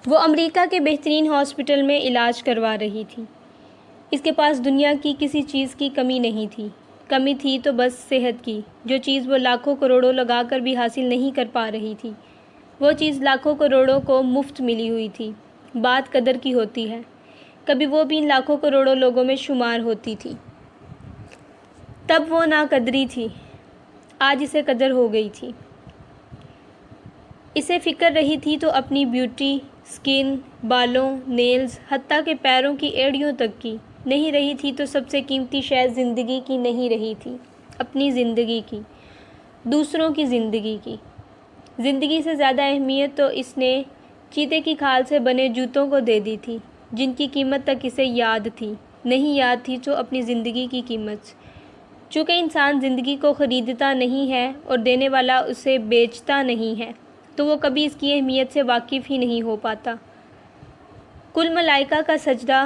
وہ امریکہ کے بہترین ہاسپٹل میں علاج کروا رہی تھی۔ اس کے پاس دنیا کی کسی چیز کی کمی نہیں تھی۔ کمی تھی تو بس صحت کی، جو چیز وہ لاکھوں کروڑوں لگا کر بھی حاصل نہیں کر پا رہی تھی۔ وہ چیز لاکھوں کروڑوں کو مفت ملی ہوئی تھی۔ بات قدر کی ہوتی ہے، کبھی وہ بھی ان لاکھوں کروڑوں لوگوں میں شمار ہوتی تھی۔ تب وہ ناقدری تھی، آج اسے قدر ہو گئی تھی۔ اسے فکر رہی تھی تو اپنی بیوٹی، سکن، بالوں، نیلز، حتیٰ کہ پیروں کی ایڑیوں تک کی۔ نہیں رہی تھی تو سب سے قیمتی شے زندگی کی نہیں رہی تھی، اپنی زندگی کی، دوسروں کی زندگی کی۔ زندگی سے زیادہ اہمیت تو اس نے چیتے کی کھال سے بنے جوتوں کو دے دی تھی، جن کی قیمت تک اسے یاد تھی۔ نہیں یاد تھی تو اپنی زندگی کی قیمت۔ چونکہ انسان زندگی کو خریدتا نہیں ہے اور دینے والا اسے بیچتا نہیں ہے، تو وہ کبھی اس کی اہمیت سے واقف ہی نہیں ہو پاتا۔ کل ملائکہ کا سجدہ،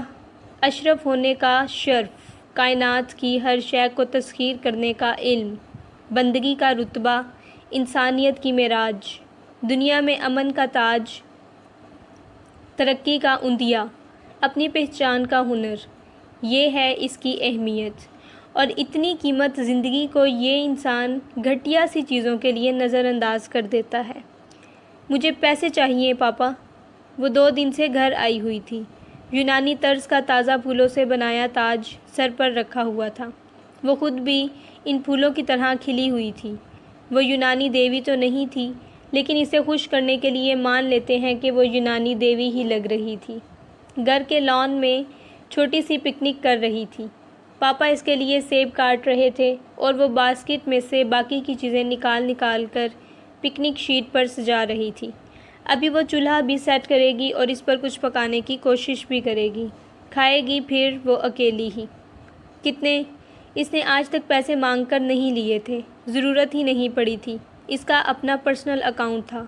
اشرف ہونے کا شرف، کائنات کی ہر شے کو تسخیر کرنے کا علم، بندگی کا رتبہ، انسانیت کی معراج، دنیا میں امن کا تاج، ترقی کا عندیہ، اپنی پہچان کا ہنر، یہ ہے اس کی اہمیت۔ اور اتنی قیمت زندگی کو یہ انسان گھٹیا سی چیزوں کے لیے نظر انداز کر دیتا ہے۔ مجھے پیسے چاہیے پاپا۔ وہ 2 دن سے گھر آئی ہوئی تھی۔ یونانی طرز کا تازہ پھولوں سے بنایا تاج سر پر رکھا ہوا تھا۔ وہ خود بھی ان پھولوں کی طرح کھلی ہوئی تھی۔ وہ یونانی دیوی تو نہیں تھی، لیکن اسے خوش کرنے کے لیے مان لیتے ہیں کہ وہ یونانی دیوی ہی لگ رہی تھی۔ گھر کے لان میں چھوٹی سی پکنک کر رہی تھی۔ پاپا اس کے لیے سیب کاٹ رہے تھے اور وہ باسکٹ میں سے باقی کی چیزیں نکال کر پکنک شیٹ پر سجا رہی تھی۔ ابھی وہ چولہا بھی سیٹ کرے گی اور اس پر کچھ پکانے کی کوشش بھی کرے گی۔ کھائے گی پھر وہ اکیلی ہی۔ کتنے؟ اس نے آج تک پیسے مانگ کر نہیں لیے تھے، ضرورت ہی نہیں پڑی تھی۔ اس کا اپنا پرسنل اکاؤنٹ تھا۔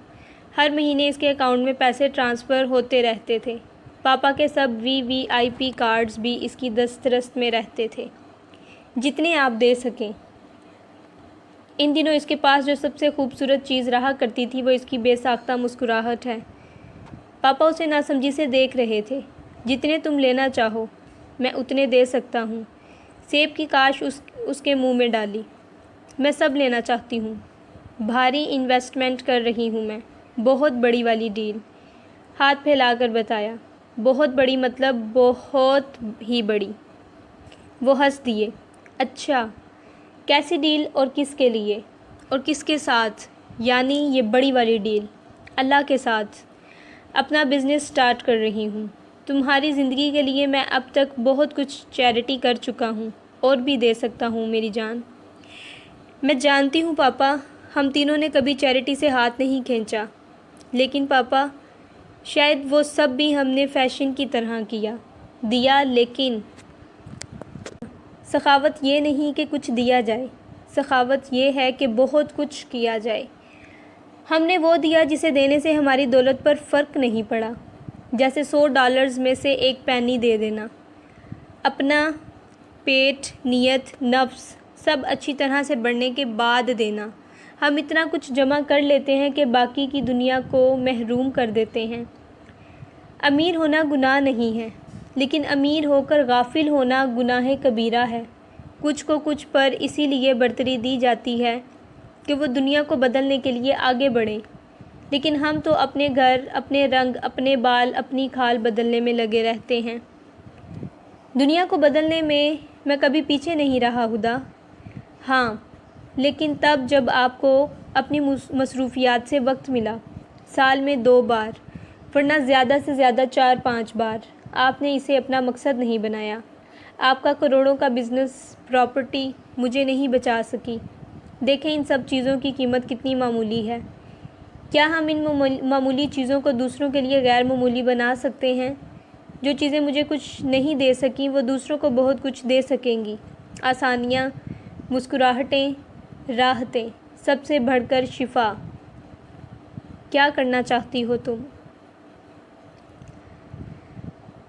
ہر مہینے اس کے اکاؤنٹ میں پیسے ٹرانسفر ہوتے رہتے تھے۔ پاپا کے سب VIP کارڈز بھی اس کی دسترس میں رہتے تھے، جتنے آپ دے سکیں۔ ان دنوں اس کے پاس جو سب سے خوبصورت چیز رہا کرتی تھی وہ اس کی بے ساختہ مسکراہٹ ہے۔ پاپا اسے ناسمجھی سے دیکھ رہے تھے۔ جتنے تم لینا چاہو، میں اتنے دے سکتا ہوں۔ سیب کی کاش اس کے منہ میں ڈالی۔ میں سب لینا چاہتی ہوں۔ بھاری انویسٹمنٹ کر رہی ہوں میں، بہت بڑی والی ڈیل۔ ہاتھ پھیلا کر بتایا۔ بہت بڑی مطلب بہت ہی بڑی۔ وہ ہنس دیے۔ اچھا، کیسی ڈیل اور کس کے لیے اور کس کے ساتھ؟ یعنی یہ بڑی والی ڈیل؟ اللہ کے ساتھ۔ اپنا بزنس سٹارٹ کر رہی ہوں۔ تمہاری زندگی کے لیے میں اب تک بہت کچھ چیریٹی کر چکا ہوں اور بھی دے سکتا ہوں میری جان۔ میں جانتی ہوں پاپا، ہم تینوں نے کبھی چیریٹی سے ہاتھ نہیں کھینچا، لیکن پاپا شاید وہ سب بھی ہم نے فیشن کی طرح دیا، لیکن سخاوت یہ نہیں کہ کچھ دیا جائے، سخاوت یہ ہے کہ بہت کچھ کیا جائے۔ ہم نے وہ دیا جسے دینے سے ہماری دولت پر فرق نہیں پڑا، جیسے $100 میں سے 1 پینی دے دینا۔ اپنا پیٹ، نیت، نفس سب اچھی طرح سے بڑھنے کے بعد دینا۔ ہم اتنا کچھ جمع کر لیتے ہیں کہ باقی کی دنیا کو محروم کر دیتے ہیں۔ امیر ہونا گناہ نہیں ہے، لیکن امیر ہو کر غافل ہونا گناہ کبیرہ ہے۔ کچھ کو کچھ پر اسی لیے برتری دی جاتی ہے کہ وہ دنیا کو بدلنے کے لیے آگے بڑھیں، لیکن ہم تو اپنے گھر، اپنے رنگ، اپنے بال، اپنی کھال بدلنے میں لگے رہتے ہیں۔ دنیا کو بدلنے میں کبھی پیچھے نہیں رہا ہدا۔ ہاں، لیکن تب جب آپ کو اپنی مصروفیات سے وقت ملا، سال میں 2 بار، ورنہ زیادہ سے زیادہ 4-5 بار۔ آپ نے اسے اپنا مقصد نہیں بنایا۔ آپ کا کروڑوں کا بزنس، پراپرٹی مجھے نہیں بچا سکی۔ دیکھیں ان سب چیزوں کی قیمت کتنی معمولی ہے۔ کیا ہم ان معمولی چیزوں کو دوسروں کے لیے غیر معمولی بنا سکتے ہیں؟ جو چیزیں مجھے کچھ نہیں دے سکیں وہ دوسروں کو بہت کچھ دے سکیں گی۔ آسانیاں، مسکراہٹیں، راحتیں، سب سے بڑھ کر شفا۔ کیا کرنا چاہتی ہو تم؟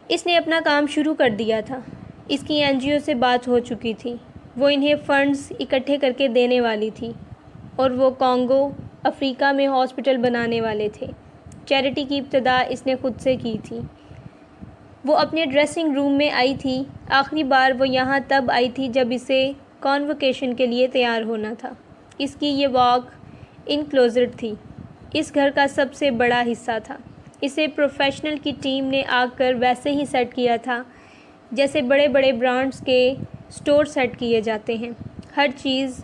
اس نے اپنا کام شروع کر دیا تھا۔ اس کی NGO سے بات ہو چکی تھی۔ وہ انہیں فنڈز اکٹھے کر کے دینے والی تھی اور وہ کانگو، افریقہ میں ہاسپٹل بنانے والے تھے۔ چیریٹی کی ابتدا اس نے خود سے کی تھی۔ وہ اپنے ڈریسنگ روم میں آئی تھی۔ آخری بار وہ یہاں تب آئی تھی جب اسے کانوکیشن کے لیے تیار ہونا تھا۔ اس کی یہ واک ان کلوزٹ تھی، اس گھر کا سب سے بڑا حصہ تھا۔ اسے پروفیشنل کی ٹیم نے آ کر ویسے ہی سیٹ کیا تھا جیسے بڑے بڑے برانڈز کے سٹور سیٹ کیے جاتے ہیں۔ ہر چیز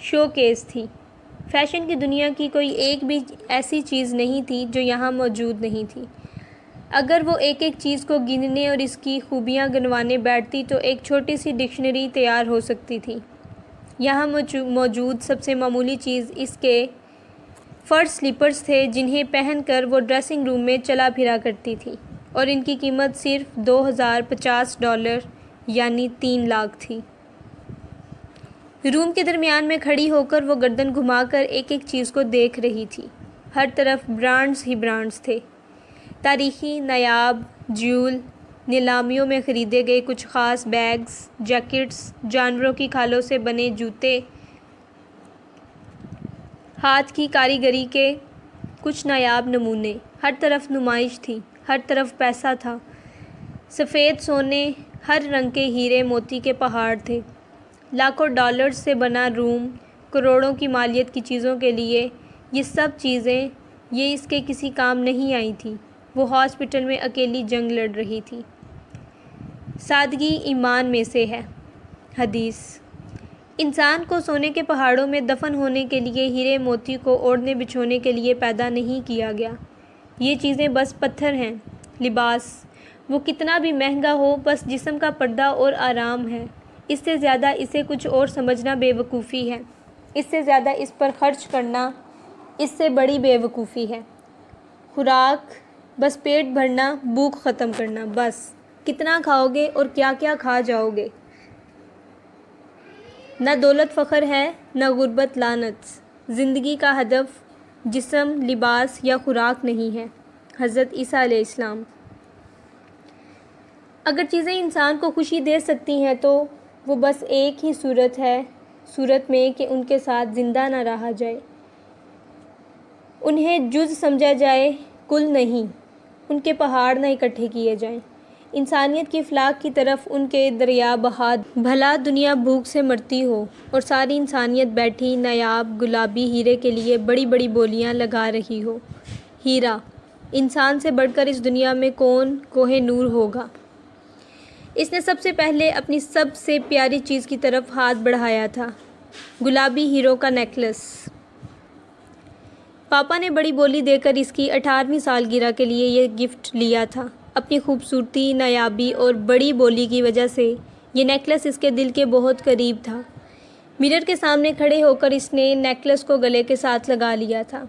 شو کیس تھی۔ فیشن کی دنیا کی کوئی ایک بھی ایسی چیز نہیں تھی جو یہاں موجود نہیں تھی۔ اگر وہ ایک ایک چیز کو گننے اور اس کی خوبیاں گنوانے بیٹھتی تو ایک چھوٹی سی ڈکشنری تیار ہو سکتی تھی۔ یہاں موجود سب سے معمولی چیز اس کے فرش سلیپرز تھے جنہیں پہن کر وہ ڈریسنگ روم میں چلا پھرا کرتی تھی، اور ان کی قیمت صرف $2050 یعنی 3 لاکھ تھی۔ روم کے درمیان میں کھڑی ہو کر وہ گردن گھما کر ایک ایک چیز کو دیکھ رہی تھی۔ ہر طرف برانڈز ہی برانڈز تھے، تاریخی، نایاب جیول، نیلامیوں میں خریدے گئے کچھ خاص بیگز، جیکٹس، جانوروں کی کھالوں سے بنے جوتے، ہاتھ کی کاریگری کے کچھ نایاب نمونے۔ ہر طرف نمائش تھی، ہر طرف پیسہ تھا۔ سفید سونے، ہر رنگ کے ہیرے موتی کے پہاڑ تھے۔ لاکھوں ڈالرز سے بنا روم، کروڑوں کی مالیت کی چیزوں کے لیے یہ سب چیزیں یہ اس کے کسی کام نہیں آئی تھیں۔ وہ ہاسپٹل میں اکیلی جنگ لڑ رہی تھی۔ سادگی ایمان میں سے ہے۔ حدیث: انسان کو سونے کے پہاڑوں میں دفن ہونے کے لیے ہیرے موتی کو اوڑھنے بچھونے کے لیے پیدا نہیں کیا گیا۔ یہ چیزیں بس پتھر ہیں۔ لباس، وہ کتنا بھی مہنگا ہو، بس جسم کا پردہ اور آرام ہے۔ اس سے زیادہ اسے کچھ اور سمجھنا بے وقوفی ہے۔ اس سے زیادہ اس پر خرچ کرنا اس سے بڑی بے وقوفی ہے۔ خوراک، بس پیٹ بھرنا، بھوک ختم کرنا، بس۔ کتنا کھاؤ گے اور کیا کیا کھا جاؤ گے۔ نہ دولت فخر ہے، نہ غربت لعنت۔ زندگی کا ہدف جسم، لباس یا خوراک نہیں ہے۔ حضرت عیسیٰ علیہ السلام۔ اگر چیزیں انسان کو خوشی دے سکتی ہیں تو وہ بس ایک ہی صورت میں کہ ان کے ساتھ زندہ نہ رہا جائے، انہیں جز سمجھا جائے، کل نہیں، ان کے پہاڑ نہ اکٹھے کیے جائیں، انسانیت کی فلاح کی طرف ان کے دریا بہا دیں۔ بھلا دنیا بھوک سے مرتی ہو اور ساری انسانیت بیٹھی نایاب گلابی ہیرے کے لیے بڑی بڑی بولیاں لگا رہی ہو۔ ہیرا، انسان سے بڑھ کر اس دنیا میں کون کوہ نور ہوگا؟ اس نے سب سے پہلے اپنی سب سے پیاری چیز کی طرف ہاتھ بڑھایا تھا، گلابی ہیروں کا نیکلس۔ پاپا نے بڑی بولی دے کر اس کی 18ویں سالگرہ کے لیے یہ گفٹ لیا تھا۔ اپنی خوبصورتی، نایابی اور بڑی بولی کی وجہ سے یہ نیکلس اس کے دل کے بہت قریب تھا۔ مرر کے سامنے کھڑے ہو کر اس نے نیکلس کو گلے کے ساتھ لگا لیا تھا۔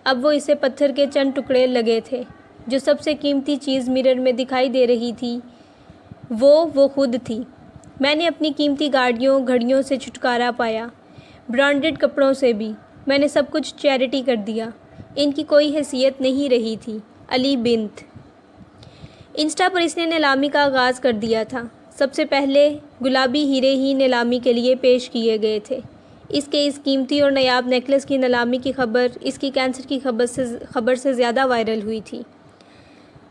اب وہ اسے پتھر کے چند ٹکڑے لگے تھے۔ جو سب سے قیمتی چیز مرر میں دکھائی دے رہی تھی وہ خود تھی۔ میں نے اپنی قیمتی گھڑیوں سے چھٹکارا پایا، برانڈڈ کپڑوں سے بھی۔ میں نے سب کچھ چیریٹی کر دیا۔ ان کی کوئی حیثیت نہیں رہی تھی۔ علی بنت۔ انسٹا پر اس نے نیلامی کا آغاز کر دیا تھا۔ سب سے پہلے گلابی ہیرے ہی نیلامی کے لیے پیش کیے گئے تھے۔ اس کے اس قیمتی اور نایاب نیکلس کی نیلامی کی خبر اس کی کینسر کی خبر سے زیادہ وائرل ہوئی تھی۔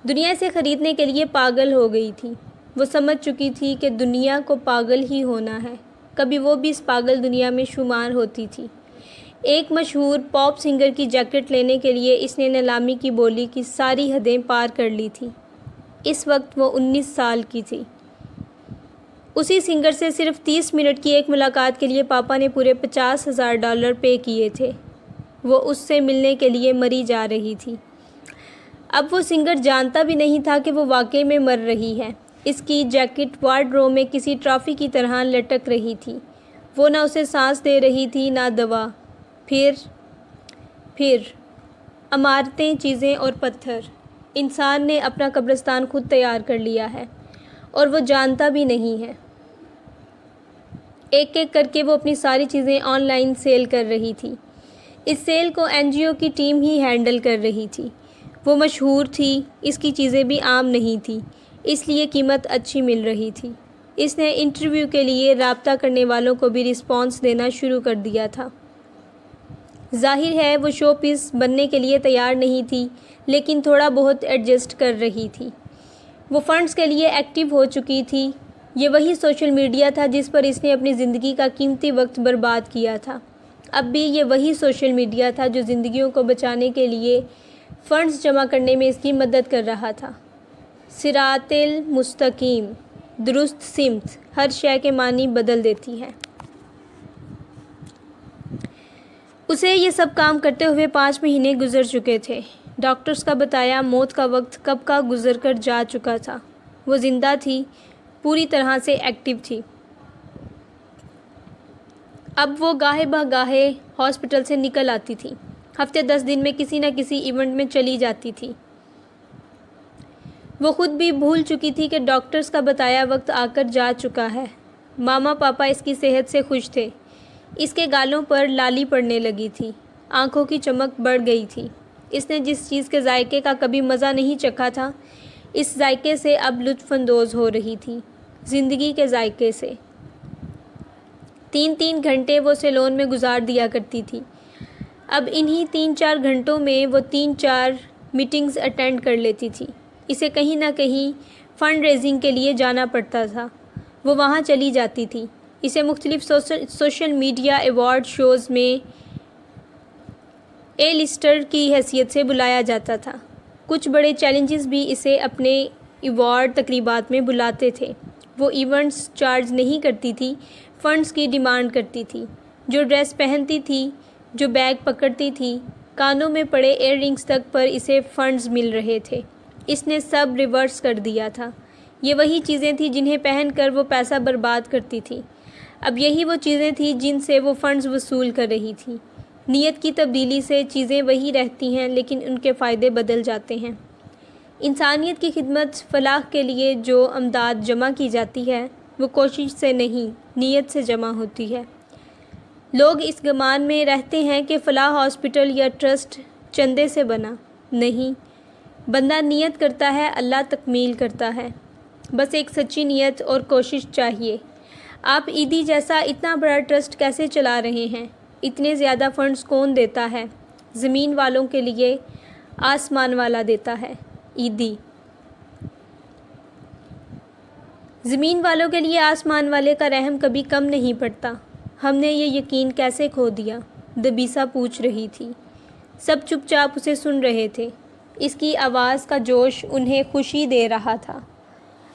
دنیا اسے خریدنے کے لیے پاگل ہو گئی تھی۔ وہ سمجھ چکی تھی کہ دنیا کو پاگل ہی ہونا ہے۔ کبھی وہ بھی اس پاگل دنیا میں شمار ہوتی تھی۔ ایک مشہور پاپ سنگر کی جیکٹ لینے کے لیے اس نے نیلامی کی بولی کی ساری حدیں پار کر لی تھی۔ اس وقت وہ 19 سال کی تھی۔ اسی سنگر سے صرف 30 منٹ کی ایک ملاقات کے لیے پاپا نے پورے $50,000 پے کیے تھے۔ وہ اس سے ملنے کے لیے مری جا رہی تھی۔ اب وہ سنگر جانتا بھی نہیں تھا کہ وہ واقعی میں مر رہی ہے۔ اس کی جیکٹ وارڈروب میں کسی ٹرافی کی طرح لٹک رہی تھی۔ وہ نہ اسے سانس دے رہی تھی نہ دوا۔ پھر عمارتیں، چیزیں اور پتھر۔ انسان نے اپنا قبرستان خود تیار کر لیا ہے اور وہ جانتا بھی نہیں ہے۔ ایک ایک کر کے وہ اپنی ساری چیزیں آن لائن سیل کر رہی تھی۔ اس سیل کو NGO کی ٹیم ہی ہینڈل کر رہی تھی۔ وہ مشہور تھی، اس کی چیزیں بھی عام نہیں تھیں، اس لیے قیمت اچھی مل رہی تھی۔ اس نے انٹرویو کے لیے رابطہ کرنے والوں کو بھی رسپانس دینا شروع کر دیا تھا۔ ظاہر ہے وہ شو پیس بننے کے لیے تیار نہیں تھی، لیکن تھوڑا بہت ایڈجسٹ کر رہی تھی۔ وہ فنڈز کے لیے ایکٹیو ہو چکی تھی۔ یہ وہی سوشل میڈیا تھا جس پر اس نے اپنی زندگی کا قیمتی وقت برباد کیا تھا۔ اب بھی یہ وہی سوشل میڈیا تھا جو زندگیوں کو بچانے کے لیے فنڈز جمع کرنے میں اس کی مدد کر رہا تھا۔ صراط المستقیم، درست سمت، ہر شے کے معنی بدل دیتی ہے۔ اسے یہ سب کام کرتے ہوئے 5 مہینے گزر چکے تھے۔ ڈاکٹرز کا بتایا موت کا وقت کب کا گزر کر جا چکا تھا۔ وہ زندہ تھی، پوری طرح سے ایکٹیو تھی۔ اب وہ گاہے بگاہے ہاسپٹل سے نکل آتی تھی۔ ہفتے 10 دن میں کسی نہ کسی ایونٹ میں چلی جاتی تھی۔ وہ خود بھی بھول چکی تھی کہ ڈاکٹرز کا بتایا وقت آ کر جا چکا ہے۔ ماما پاپا اس کی صحت سے خوش تھے۔ اس کے گالوں پر لالی پڑنے لگی تھی، آنکھوں کی چمک بڑھ گئی تھی۔ اس نے جس چیز کے ذائقے کا کبھی مزہ نہیں چکھا تھا، اس ذائقے سے اب لطف اندوز ہو رہی تھی، زندگی کے ذائقے سے۔ 3 گھنٹے وہ سیلون میں گزار دیا کرتی تھی۔ اب انہی 3-4 گھنٹوں میں وہ 3-4 میٹنگز اٹینڈ کر لیتی تھی۔ اسے کہیں نہ کہیں فنڈ ریزنگ کے لیے جانا پڑتا تھا، وہ وہاں چلی جاتی تھی۔ اسے مختلف سوشل میڈیا ایوارڈ شوز میں اے لسٹر کی حیثیت سے بلایا جاتا تھا۔ کچھ بڑے چیلنجز بھی اسے اپنے ایوارڈ تقریبات میں بلاتے تھے۔ وہ ایونٹس چارج نہیں کرتی تھی، فنڈز کی ڈیمانڈ کرتی تھی۔ جو ڈریس پہنتی تھی، جو بیگ پکڑتی تھی، کانوں میں پڑے ایئر رنگز تک پر اسے فنڈز مل رہے تھے۔ اس نے سب ریورس کر دیا تھا۔ یہ وہی چیزیں تھیں جنہیں پہن کر وہ پیسہ برباد کرتی تھی۔ اب یہی وہ چیزیں تھیں جن سے وہ فنڈز وصول کر رہی تھی۔ نیت کی تبدیلی سے چیزیں وہی رہتی ہیں، لیکن ان کے فائدے بدل جاتے ہیں۔ انسانیت کی خدمت فلاح کے لیے جو امداد جمع کی جاتی ہے، وہ کوشش سے نہیں، نیت سے جمع ہوتی ہے۔ لوگ اس گمان میں رہتے ہیں کہ فلاح ہاسپٹل یا ٹرسٹ چندے سے بنا۔ نہیں، بندہ نیت کرتا ہے، اللہ تکمیل کرتا ہے۔ بس ایک سچی نیت اور کوشش چاہیے۔ آپ عیدی جیسا اتنا بڑا ٹرسٹ کیسے چلا رہے ہیں؟ اتنے زیادہ فنڈز کون دیتا ہے؟ زمین والوں کے لیے آسمان والا دیتا ہے۔ عیدی زمین والوں کے لیے آسمان والے کا رحم کبھی کم نہیں پڑتا۔ ہم نے یہ یقین کیسے کھو دیا؟ دبیسا پوچھ رہی تھی۔ سب چپ چاپ اسے سن رہے تھے۔ اس کی آواز کا جوش انہیں خوشی دے رہا تھا۔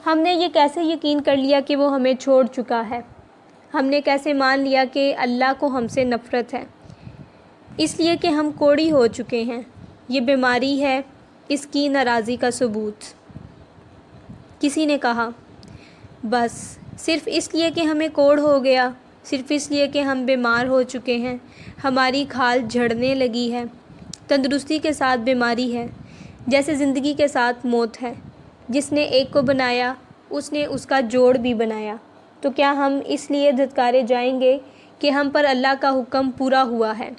ہم نے یہ کیسے یقین کر لیا کہ وہ ہمیں چھوڑ چکا ہے؟ ہم نے کیسے مان لیا کہ اللہ کو ہم سے نفرت ہے؟ اس لیے کہ ہم کوڑی ہو چکے ہیں۔ یہ بیماری ہے اس کی ناراضی کا ثبوت۔ کسی نے کہا، بس صرف اس لیے کہ ہمیں کوڑ ہو گیا، صرف اس لیے کہ ہم بیمار ہو چکے ہیں، ہماری کھال جھڑنے لگی ہے۔ تندرستی کے ساتھ بیماری ہے، جیسے زندگی کے ساتھ موت ہے۔ جس نے ایک کو بنایا، اس نے اس کا جوڑ بھی بنایا۔ تو کیا ہم اس لیے دھتکارے جائیں گے کہ ہم پر اللہ کا حکم پورا ہوا ہے؟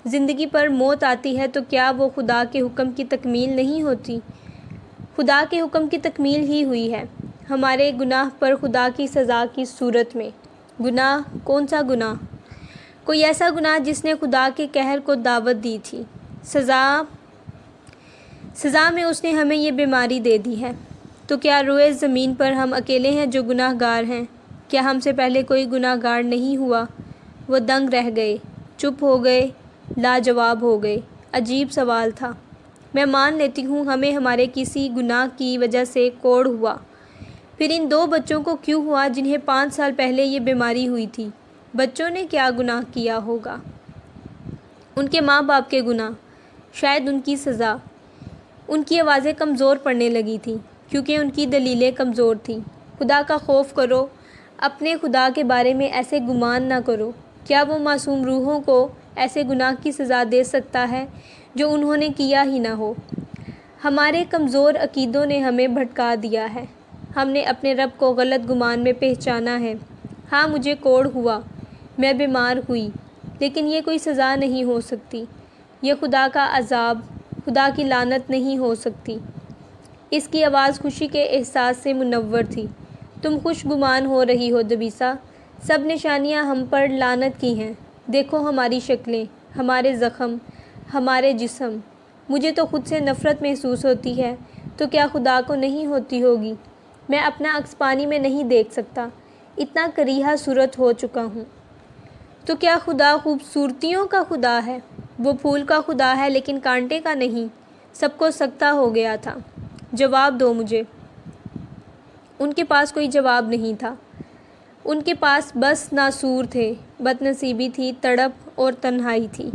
زندگی پر موت آتی ہے تو کیا وہ خدا کے حکم کی تکمیل نہیں ہوتی؟ خدا کے حکم کی تکمیل ہی ہوئی ہے، ہمارے گناہ پر خدا کی سزا کی صورت میں۔ گناہ؟ کون سا گناہ؟ کوئی ایسا گناہ جس نے خدا کے قہر کو دعوت دی تھی۔ سزا میں اس نے ہمیں یہ بیماری دے دی ہے۔ تو کیا روئے زمین پر ہم اکیلے ہیں جو گناہ گار ہیں؟ کیا ہم سے پہلے کوئی گناہ گار نہیں ہوا؟ وہ دنگ رہ گئے، چپ ہو گئے، لاجواب ہو گئے۔ عجیب سوال تھا۔ میں مان لیتی ہوں ہمیں ہمارے کسی گناہ کی وجہ سے کوڑ ہوا۔ پھر ان 2 بچوں کو کیوں ہوا جنہیں 5 سال پہلے یہ بیماری ہوئی تھی؟ بچوں نے کیا گناہ کیا ہوگا؟ ان کے ماں باپ کے گناہ، شاید ان کی سزا۔ ان کی آوازیں کمزور پڑنے لگی تھیں کیونکہ ان کی دلیلیں کمزور تھیں۔ خدا کا خوف کرو، اپنے خدا کے بارے میں ایسے گمان نہ کرو۔ کیا وہ معصوم روحوں کو ایسے گناہ کی سزا دے سکتا ہے جو انہوں نے کیا ہی نہ ہو؟ ہمارے کمزور عقیدوں نے ہمیں بھٹکا دیا ہے۔ ہم نے اپنے رب کو غلط گمان میں پہچانا ہے۔ ہاں، مجھے کوڑ ہوا، میں بیمار ہوئی، لیکن یہ کوئی سزا نہیں ہو سکتی۔ یہ خدا کا عذاب، خدا کی لعنت نہیں ہو سکتی۔ اس کی آواز خوشی کے احساس سے منور تھی۔ تم خوش گمان ہو رہی ہو دبیسا، سب نشانیاں ہم پر لعنت کی ہیں۔ دیکھو ہماری شکلیں، ہمارے زخم، ہمارے جسم۔ مجھے تو خود سے نفرت محسوس ہوتی ہے، تو کیا خدا کو نہیں ہوتی ہوگی؟ میں اپنا عکس پانی میں نہیں دیکھ سکتا، اتنا کریہا صورت ہو چکا ہوں۔ تو کیا خدا خوبصورتیوں کا خدا ہے؟ وہ پھول کا خدا ہے لیکن کانٹے کا نہیں۔ سب کو سکتہ ہو گیا تھا۔ جواب دو مجھے۔ ان کے پاس کوئی جواب نہیں تھا۔ ان کے پاس بس ناسور تھے، بد نصیبی تھی، تڑپ اور تنہائی تھی۔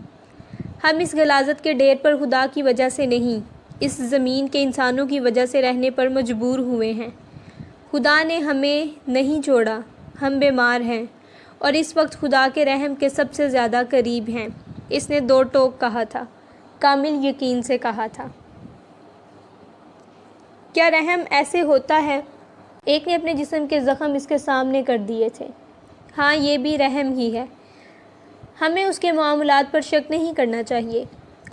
ہم اس غلاظت کے ڈھیر پر خدا کی وجہ سے نہیں، اس زمین کے انسانوں کی وجہ سے رہنے پر مجبور ہوئے ہیں۔ خدا نے ہمیں نہیں چھوڑا، ہم بیمار ہیں، اور اس وقت خدا کے رحم کے سب سے زیادہ قریب ہیں۔ اس نے دو ٹوک کہا تھا، کامل یقین سے کہا تھا۔ کیا رحم ایسے ہوتا ہے؟ ایک نے اپنے جسم کے زخم اس کے سامنے کر دیے تھے۔ ہاں، یہ بھی رحم ہی ہے۔ ہمیں اس کے معاملات پر شک نہیں کرنا چاہیے۔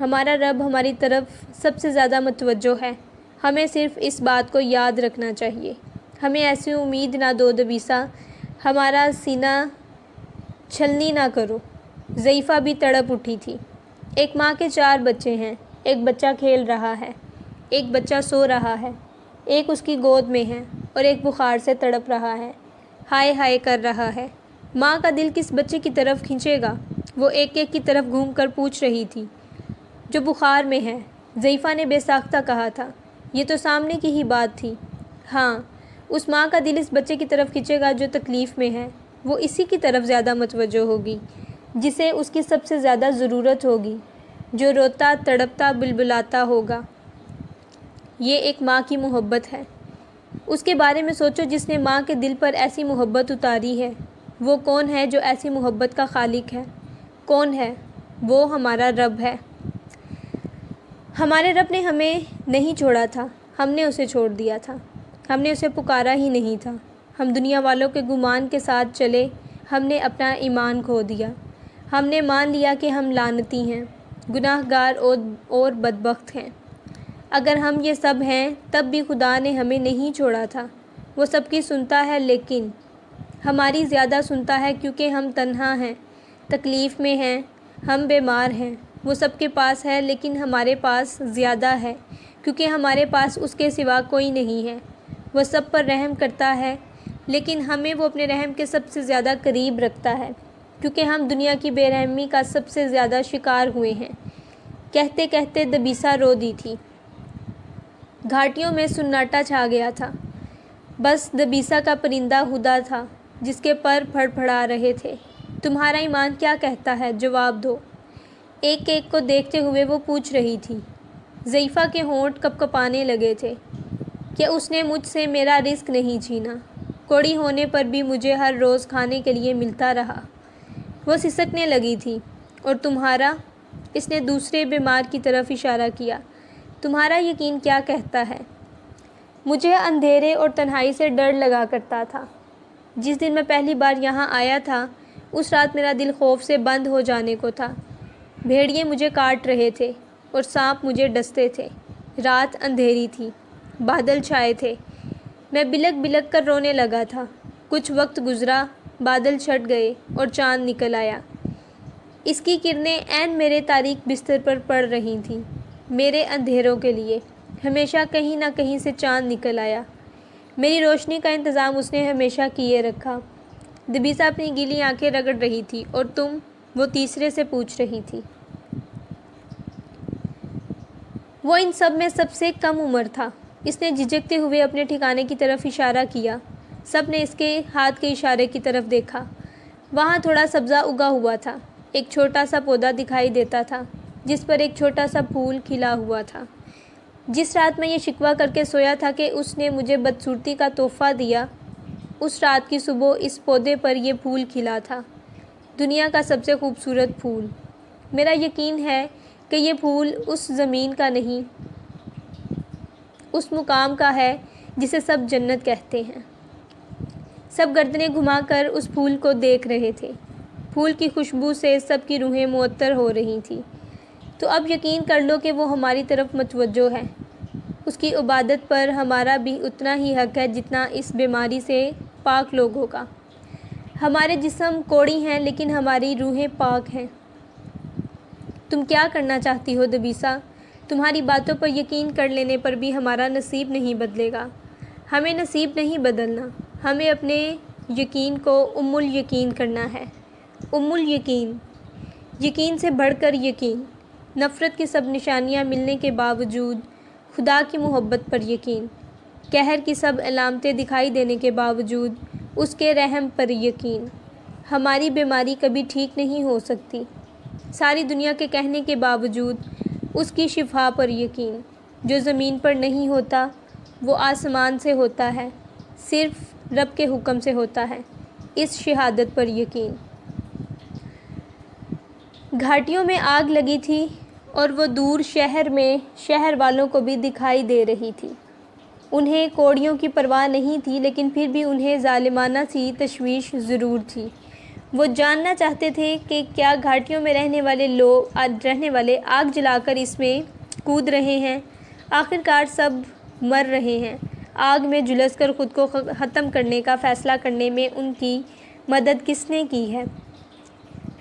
ہمارا رب ہماری طرف سب سے زیادہ متوجہ ہے۔ ہمیں صرف اس بات کو یاد رکھنا چاہیے۔ ہمیں ایسی امید نہ دو دبیسا، ہمارا سینہ چھلنی نہ کرو۔ ضعیفہ بھی تڑپ اٹھی تھی۔ ایک ماں کے 4 بچے ہیں، ایک بچہ کھیل رہا ہے، ایک بچہ سو رہا ہے، ایک اس کی گود میں ہے اور ایک بخار سے تڑپ رہا ہے، ہائے ہائے کر رہا ہے۔ ماں کا دل کس بچے کی طرف کھنچے گا؟ وہ ایک ایک کی طرف گھوم کر پوچھ رہی تھی۔ جو بخار میں ہے، ضعیفہ نے بے ساختہ کہا تھا۔ یہ تو سامنے کی ہی بات تھی۔ ہاں، اس ماں کا دل اس بچے کی طرف کھنچے گا جو تکلیف میں ہے۔ وہ اسی کی طرف زیادہ متوجہ ہوگی جسے اس کی سب سے زیادہ ضرورت ہوگی، جو روتا تڑپتا بلبلاتا ہوگا۔ یہ ایک ماں کی محبت ہے۔ اس کے بارے میں سوچو جس نے ماں کے دل پر ایسی محبت اتاری ہے۔ وہ کون ہے جو ایسی محبت کا خالق ہے؟ کون ہے؟ وہ ہمارا رب ہے۔ ہمارے رب نے ہمیں نہیں چھوڑا تھا، ہم نے اسے چھوڑ دیا تھا۔ ہم نے اسے پکارا ہی نہیں تھا۔ ہم دنیا والوں کے گمان کے ساتھ چلے، ہم نے اپنا ایمان کھو دیا۔ ہم نے مان لیا کہ ہم لعنتی ہیں، گناہ گار اور بدبخت ہیں۔ اگر ہم یہ سب ہیں تب بھی خدا نے ہمیں نہیں چھوڑا تھا۔ وہ سب کی سنتا ہے لیکن ہماری زیادہ سنتا ہے کیونکہ ہم تنہا ہیں، تکلیف میں ہیں، ہم بیمار ہیں۔ وہ سب کے پاس ہے لیکن ہمارے پاس زیادہ ہے کیونکہ ہمارے پاس اس کے سوا کوئی نہیں ہے۔ وہ سب پر رحم کرتا ہے لیکن ہمیں وہ اپنے رحم کے سب سے زیادہ قریب رکھتا ہے کیونکہ ہم دنیا کی بے رحمی کا سب سے زیادہ شکار ہوئے ہیں۔ کہتے کہتے دبیسا رو دی تھی۔ گھاٹیوں میں سناٹا چھا گیا تھا۔ بس دبیسا کا پرندہ ہدا تھا جس کے پر پھڑ پھڑا رہے تھے۔ تمہارا ایمان کیا کہتا ہے؟ جواب دو۔ ایک ایک کو دیکھتے ہوئے وہ پوچھ رہی تھی۔ ضعیفہ کے ہونٹ کپ کپانے لگے تھے کہ اس نے مجھ سے میرا رزق نہیں چھینا، کوڑی ہونے پر بھی مجھے ہر روز کھانے کے لیے ملتا رہا۔ وہ سسکنے لگی تھی۔ اور تمہارا؟ اس نے دوسرے بیمار کی طرف اشارہ کیا۔ تمہارا یقین کیا کہتا ہے؟ مجھے اندھیرے اور تنہائی سے ڈر لگا کرتا تھا۔ جس دن میں پہلی بار یہاں آیا تھا اس رات میرا دل خوف سے بند ہو جانے کو تھا۔ بھیڑیے مجھے کاٹ رہے تھے اور سانپ مجھے ڈستے تھے۔ رات اندھیری تھی، بادل چھائے تھے۔ میں بلک بلک کر رونے لگا تھا۔ کچھ وقت گزرا، بادل چھٹ گئے اور چاند نکل آیا۔ اس کی کرنیں عین میرے تاریک بستر پر پڑ رہی تھیں۔ میرے اندھیروں کے لیے ہمیشہ کہیں نہ کہیں سے چاند نکل آیا۔ میری روشنی کا انتظام اس نے ہمیشہ کیے رکھا۔ دبیسا اپنی گیلی آنکھیں رگڑ رہی تھی۔ اور تم؟ وہ تیسرے سے پوچھ رہی تھی۔ وہ ان سب میں سب سے کم عمر تھا۔ اس نے جھجکتے ہوئے اپنے ٹھکانے کی طرف اشارہ کیا۔ سب نے اس کے ہاتھ کے اشارے کی طرف دیکھا۔ وہاں تھوڑا سبزہ اگا ہوا تھا۔ ایک چھوٹا سا پودا دکھائی دیتا تھا جس پر ایک چھوٹا سا پھول کھلا ہوا تھا۔ جس رات میں یہ شکوہ کر کے سویا تھا کہ اس نے مجھے بدصورتی کا تحفہ دیا، اس رات کی صبح اس پودے پر یہ پھول کھلا تھا، دنیا کا سب سے خوبصورت پھول۔ میرا یقین ہے کہ یہ پھول اس زمین کا نہیں، اس مقام کا ہے جسے سب جنت کہتے ہیں۔ سب گردنیں گھما کر اس پھول کو دیکھ رہے تھے۔ پھول کی خوشبو سے سب کی روحیں معطر ہو رہی تھیں۔ تو اب یقین کر لو کہ وہ ہماری طرف متوجہ ہے۔ اس کی عبادت پر ہمارا بھی اتنا ہی حق ہے جتنا اس بیماری سے پاک لوگوں کا۔ ہمارے جسم کوڑی ہیں لیکن ہماری روحیں پاک ہیں۔ تم کیا کرنا چاہتی ہو دبیسا؟ تمہاری باتوں پر یقین کر لینے پر بھی ہمارا نصیب نہیں بدلے گا۔ ہمیں نصیب نہیں بدلنا، ہمیں اپنے یقین کو ام الیقین کرنا ہے۔ ام الیقین، یقین سے بڑھ کر یقین، نفرت کی سب نشانیاں ملنے کے باوجود خدا کی محبت پر یقین، قہر کی سب علامتیں دکھائی دینے کے باوجود اس کے رحم پر یقین۔ ہماری بیماری کبھی ٹھیک نہیں ہو سکتی، ساری دنیا کے کہنے کے باوجود اس کی شفا پر یقین۔ جو زمین پر نہیں ہوتا وہ آسمان سے ہوتا ہے، صرف رب کے حکم سے ہوتا ہے، اس شہادت پر یقین۔ گھاٹیوں میں آگ لگی تھی اور وہ دور شہر میں شہر والوں کو بھی دکھائی دے رہی تھی۔ انہیں کوڑیوں کی پرواہ نہیں تھی، لیکن پھر بھی انہیں ظالمانہ سی تشویش ضرور تھی۔ وہ جاننا چاہتے تھے کہ کیا گھاٹیوں میں رہنے والے آگ جلا کر اس میں کود رہے ہیں؟ آخرکار سب مر رہے ہیں۔ آگ میں جھلس کر خود کو ختم کرنے کا فیصلہ کرنے میں ان کی مدد کس نے کی ہے؟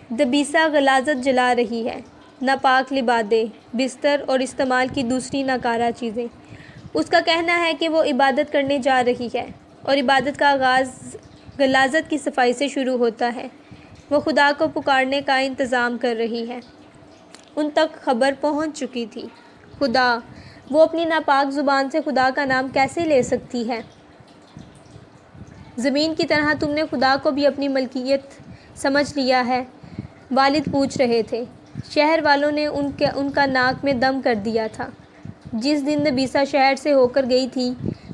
دبیسا غلاظت جلا رہی ہے، ناپاک لبادیں، بستر اور استعمال کی دوسری ناکارہ چیزیں۔ اس کا کہنا ہے کہ وہ عبادت کرنے جا رہی ہے، اور عبادت کا آغاز غلاظت کی صفائی سے شروع ہوتا ہے۔ وہ خدا کو پکارنے کا انتظام کر رہی ہے۔ ان تک خبر پہنچ چکی تھی۔ خدا! وہ اپنی ناپاک زبان سے خدا کا نام کیسے لے سکتی ہے؟ زمین کی طرح تم نے خدا کو بھی اپنی ملکیت سمجھ لیا ہے؟ والد پوچھ رہے تھے۔ شہر والوں نے ان کا ناک میں دم کر دیا تھا۔ جس دن دبیسا شہر سے ہو کر گئی تھی،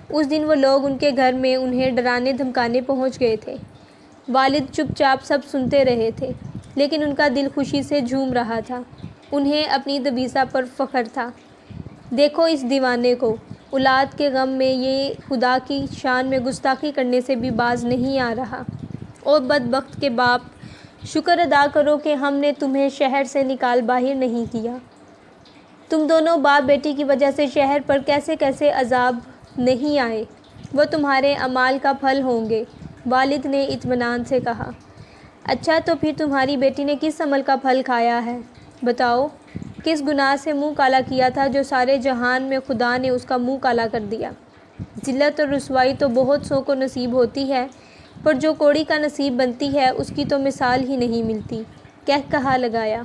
اس دن وہ لوگ ان کے گھر میں انہیں ڈرانے دھمکانے پہنچ گئے تھے۔ والد چپ چاپ سب سنتے رہے تھے، لیکن ان کا دل خوشی سے جھوم رہا تھا۔ انہیں اپنی دبیسا پر فخر تھا۔ دیکھو اس دیوانے کو، اولاد کے غم میں یہ خدا کی شان میں گستاخی کرنے سے بھی باز نہیں آ رہا۔ او بدبخت کے باپ، شکر ادا کرو کہ ہم نے تمہیں شہر سے نکال باہر نہیں کیا۔ تم دونوں باپ بیٹی کی وجہ سے شہر پر کیسے کیسے عذاب نہیں آئے، وہ تمہارے اعمال کا پھل ہوں گے، والد نے اطمینان سے کہا۔ اچھا تو پھر تمہاری بیٹی نے کس عمل کا پھل کھایا ہے؟ بتاؤ، کس گناہ سے منہ کالا کیا تھا جو سارے جہان میں خدا نے اس کا منہ کالا کر دیا؟ ذلت اور رسوائی تو بہت سو کو نصیب ہوتی ہے، پر جو کوڑی کا نصیب بنتی ہے اس کی تو مثال ہی نہیں ملتی۔ کہا لگایا۔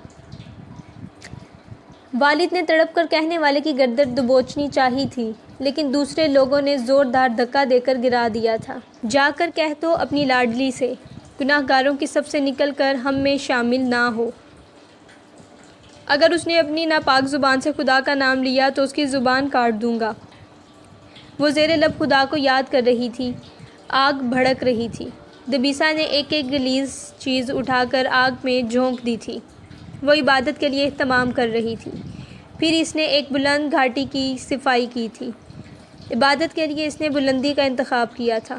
والد نے تڑپ کر کہنے والے کی گردن دبوچنی چاہی تھی، لیکن دوسرے لوگوں نے زوردار دھکا دے کر گرا دیا تھا۔ جا کر کہہ دو اپنی لاڈلی سے، گناہ گاروں کی صف سے نکل کر ہم میں شامل نہ ہو۔ اگر اس نے اپنی ناپاک زبان سے خدا کا نام لیا تو اس کی زبان کاٹ دوں گا۔ وہ زیر لب خدا کو یاد کر رہی تھی۔ آگ بھڑک رہی تھی۔ دبیسا نے ایک ایک غلیظ چیز اٹھا کر آگ میں جھونک دی تھی۔ وہ عبادت کے لیے اہتمام کر رہی تھی۔ پھر اس نے ایک بلند گھاٹی کی صفائی کی تھی۔ عبادت کے لیے اس نے بلندی کا انتخاب کیا تھا۔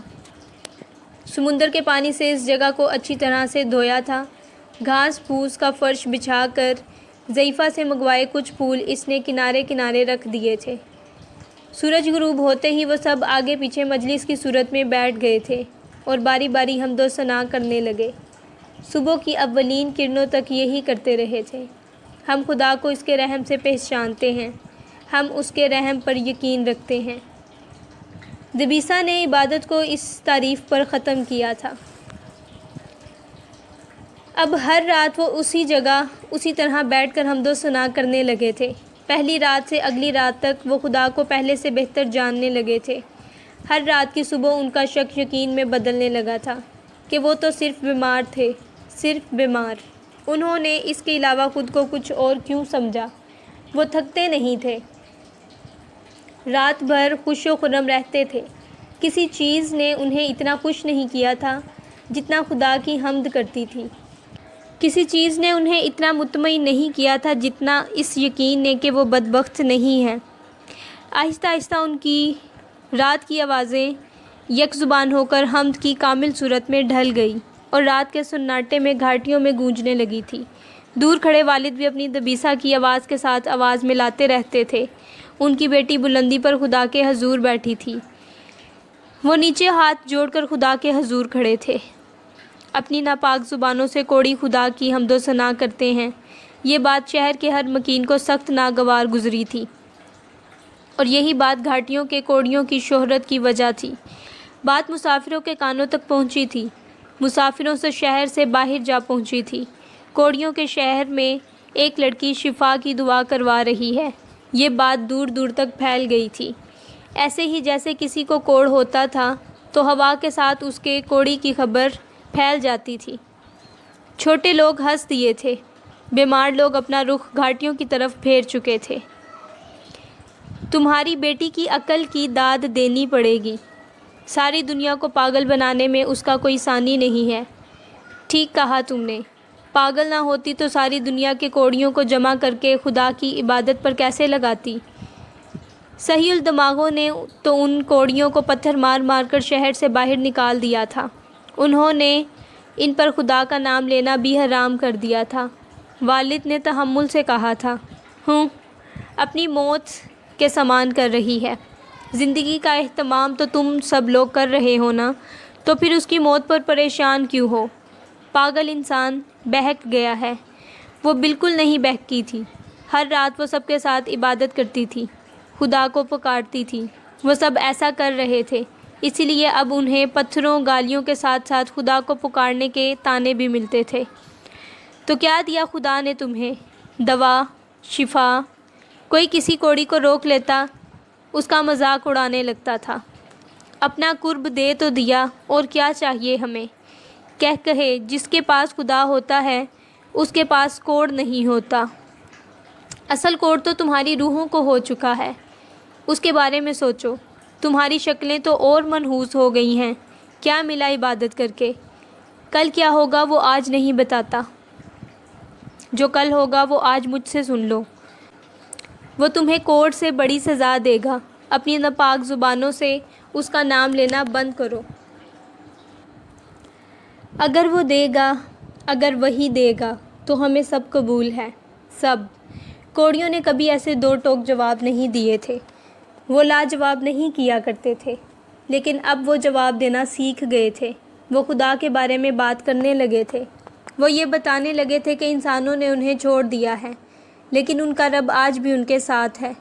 سمندر کے پانی سے اس جگہ کو اچھی طرح سے دھویا تھا۔ گھاس پھوس کا فرش بچھا کر ضعیفہ سے منگوائے کچھ پھول اس نے کنارے کنارے رکھ دیے تھے۔ سورج غروب ہوتے ہی وہ سب آگے پیچھے مجلس کی صورت میں بیٹھ گئے تھے اور باری باری حمد و ثنا کرنے لگے۔ صبح کی اولین کرنوں تک یہی کرتے رہے تھے۔ ہم خدا کو اس کے رحم سے پہچانتے ہیں، ہم اس کے رحم پر یقین رکھتے ہیں۔ دبیسا نے عبادت کو اس تعریف پر ختم کیا تھا۔ اب ہر رات وہ اسی جگہ اسی طرح بیٹھ کر حمد و ثنا کرنے لگے تھے۔ پہلی رات سے اگلی رات تک وہ خدا کو پہلے سے بہتر جاننے لگے تھے۔ ہر رات کی صبح ان کا شک یقین میں بدلنے لگا تھا کہ وہ تو صرف بیمار تھے، صرف بیمار۔ انہوں نے اس کے علاوہ خود کو کچھ اور کیوں سمجھا؟ وہ تھکتے نہیں تھے، رات بھر خوش و خرم رہتے تھے۔ کسی چیز نے انہیں اتنا خوش نہیں کیا تھا جتنا خدا کی حمد کرتی تھی۔ کسی چیز نے انہیں اتنا مطمئن نہیں کیا تھا جتنا اس یقین نے کہ وہ بدبخت نہیں ہیں۔ آہستہ آہستہ ان کی رات کی آوازیں یک زبان ہو کر حمد کی کامل صورت میں ڈھل گئی اور رات کے سناٹے میں گھاٹیوں میں گونجنے لگی تھی۔ دور کھڑے والد بھی اپنی دبیسا کی آواز کے ساتھ آواز ملاتے رہتے تھے۔ ان کی بیٹی بلندی پر خدا کے حضور بیٹھی تھی۔ وہ نیچے ہاتھ جوڑ کر خدا کے حضور کھڑے تھے۔ اپنی ناپاک زبانوں سے کوڑی خدا کی حمد و ثنا کرتے ہیں۔ یہ بات شہر کے ہر مکین کو سخت ناگوار گزری تھی، اور یہی بات گھاٹیوں کے کوڑیوں کی شہرت کی وجہ تھی۔ بات مسافروں کے کانوں تک پہنچی تھی، مسافروں سے شہر سے باہر جا پہنچی تھی۔ کوڑیوں کے شہر میں ایک لڑکی شفا کی دعا کروا رہی ہے، یہ بات دور دور تک پھیل گئی تھی۔ ایسے ہی جیسے کسی کو کوڑ ہوتا تھا تو ہوا کے ساتھ اس کے کوڑی کی خبر پھیل جاتی تھی۔ چھوٹے لوگ ہنس دیے تھے، بیمار لوگ اپنا رخ گھاٹیوں کی طرف پھیر چکے تھے۔ تمہاری بیٹی کی عقل کی داد دینی پڑے گی، ساری دنیا کو پاگل بنانے میں اس کا کوئی ثانی نہیں ہے۔ ٹھیک کہا تم نے، پاگل نہ ہوتی تو ساری دنیا کے کوڑیوں کو جمع کر کے خدا کی عبادت پر کیسے لگاتی؟ صحیح الدماغوں نے تو ان کوڑیوں کو پتھر مار مار کر شہر سے باہر نکال دیا تھا، انہوں نے ان پر خدا کا نام لینا بھی حرام کر دیا تھا۔ والد نے تحمل سے کہا تھا، اپنی موت کے سامان کر رہی ہے، زندگی کا اہتمام تو تم سب لوگ کر رہے ہو نا، تو پھر اس کی موت پر پریشان کیوں ہو؟ پاگل انسان بہک گیا ہے۔ وہ بالکل نہیں بہکی تھی، ہر رات وہ سب کے ساتھ عبادت کرتی تھی، خدا کو پکارتی تھی، وہ سب ایسا کر رہے تھے، اسی لیے اب انہیں پتھروں گالیوں کے ساتھ ساتھ خدا کو پکارنے کے طعنے بھی ملتے تھے۔ تو کیا دیا خدا نے تمہیں؟ دوا، شفا۔ کوئی کسی کوڑی کو روک لیتا، اس کا مذاق اڑانے لگتا تھا۔ اپنا قرب دے تو دیا، اور کیا چاہیے ہمیں؟ کہے جس کے پاس خدا ہوتا ہے اس کے پاس کوڑ نہیں ہوتا۔ اصل کوڑ تو تمہاری روحوں کو ہو چکا ہے، اس کے بارے میں سوچو۔ تمہاری شکلیں تو اور منحوس ہو گئی ہیں، کیا ملا عبادت کر کے؟ کل کیا ہوگا وہ آج نہیں بتاتا، جو کل ہوگا وہ آج مجھ سے سن لو۔ وہ تمہیں کوڑ سے بڑی سزا دے گا، اپنی ناپاک زبانوں سے اس کا نام لینا بند کرو۔ اگر وہ دے گا، اگر وہی دے گا تو ہمیں سب قبول ہے، سب۔ کوڑیوں نے کبھی ایسے دو ٹوک جواب نہیں دیے تھے، وہ لاجواب نہیں کیا کرتے تھے، لیکن اب وہ جواب دینا سیکھ گئے تھے۔ وہ خدا کے بارے میں بات کرنے لگے تھے، وہ یہ بتانے لگے تھے کہ انسانوں نے انہیں چھوڑ دیا ہے، لیکن ان کا رب آج بھی ان کے ساتھ ہے۔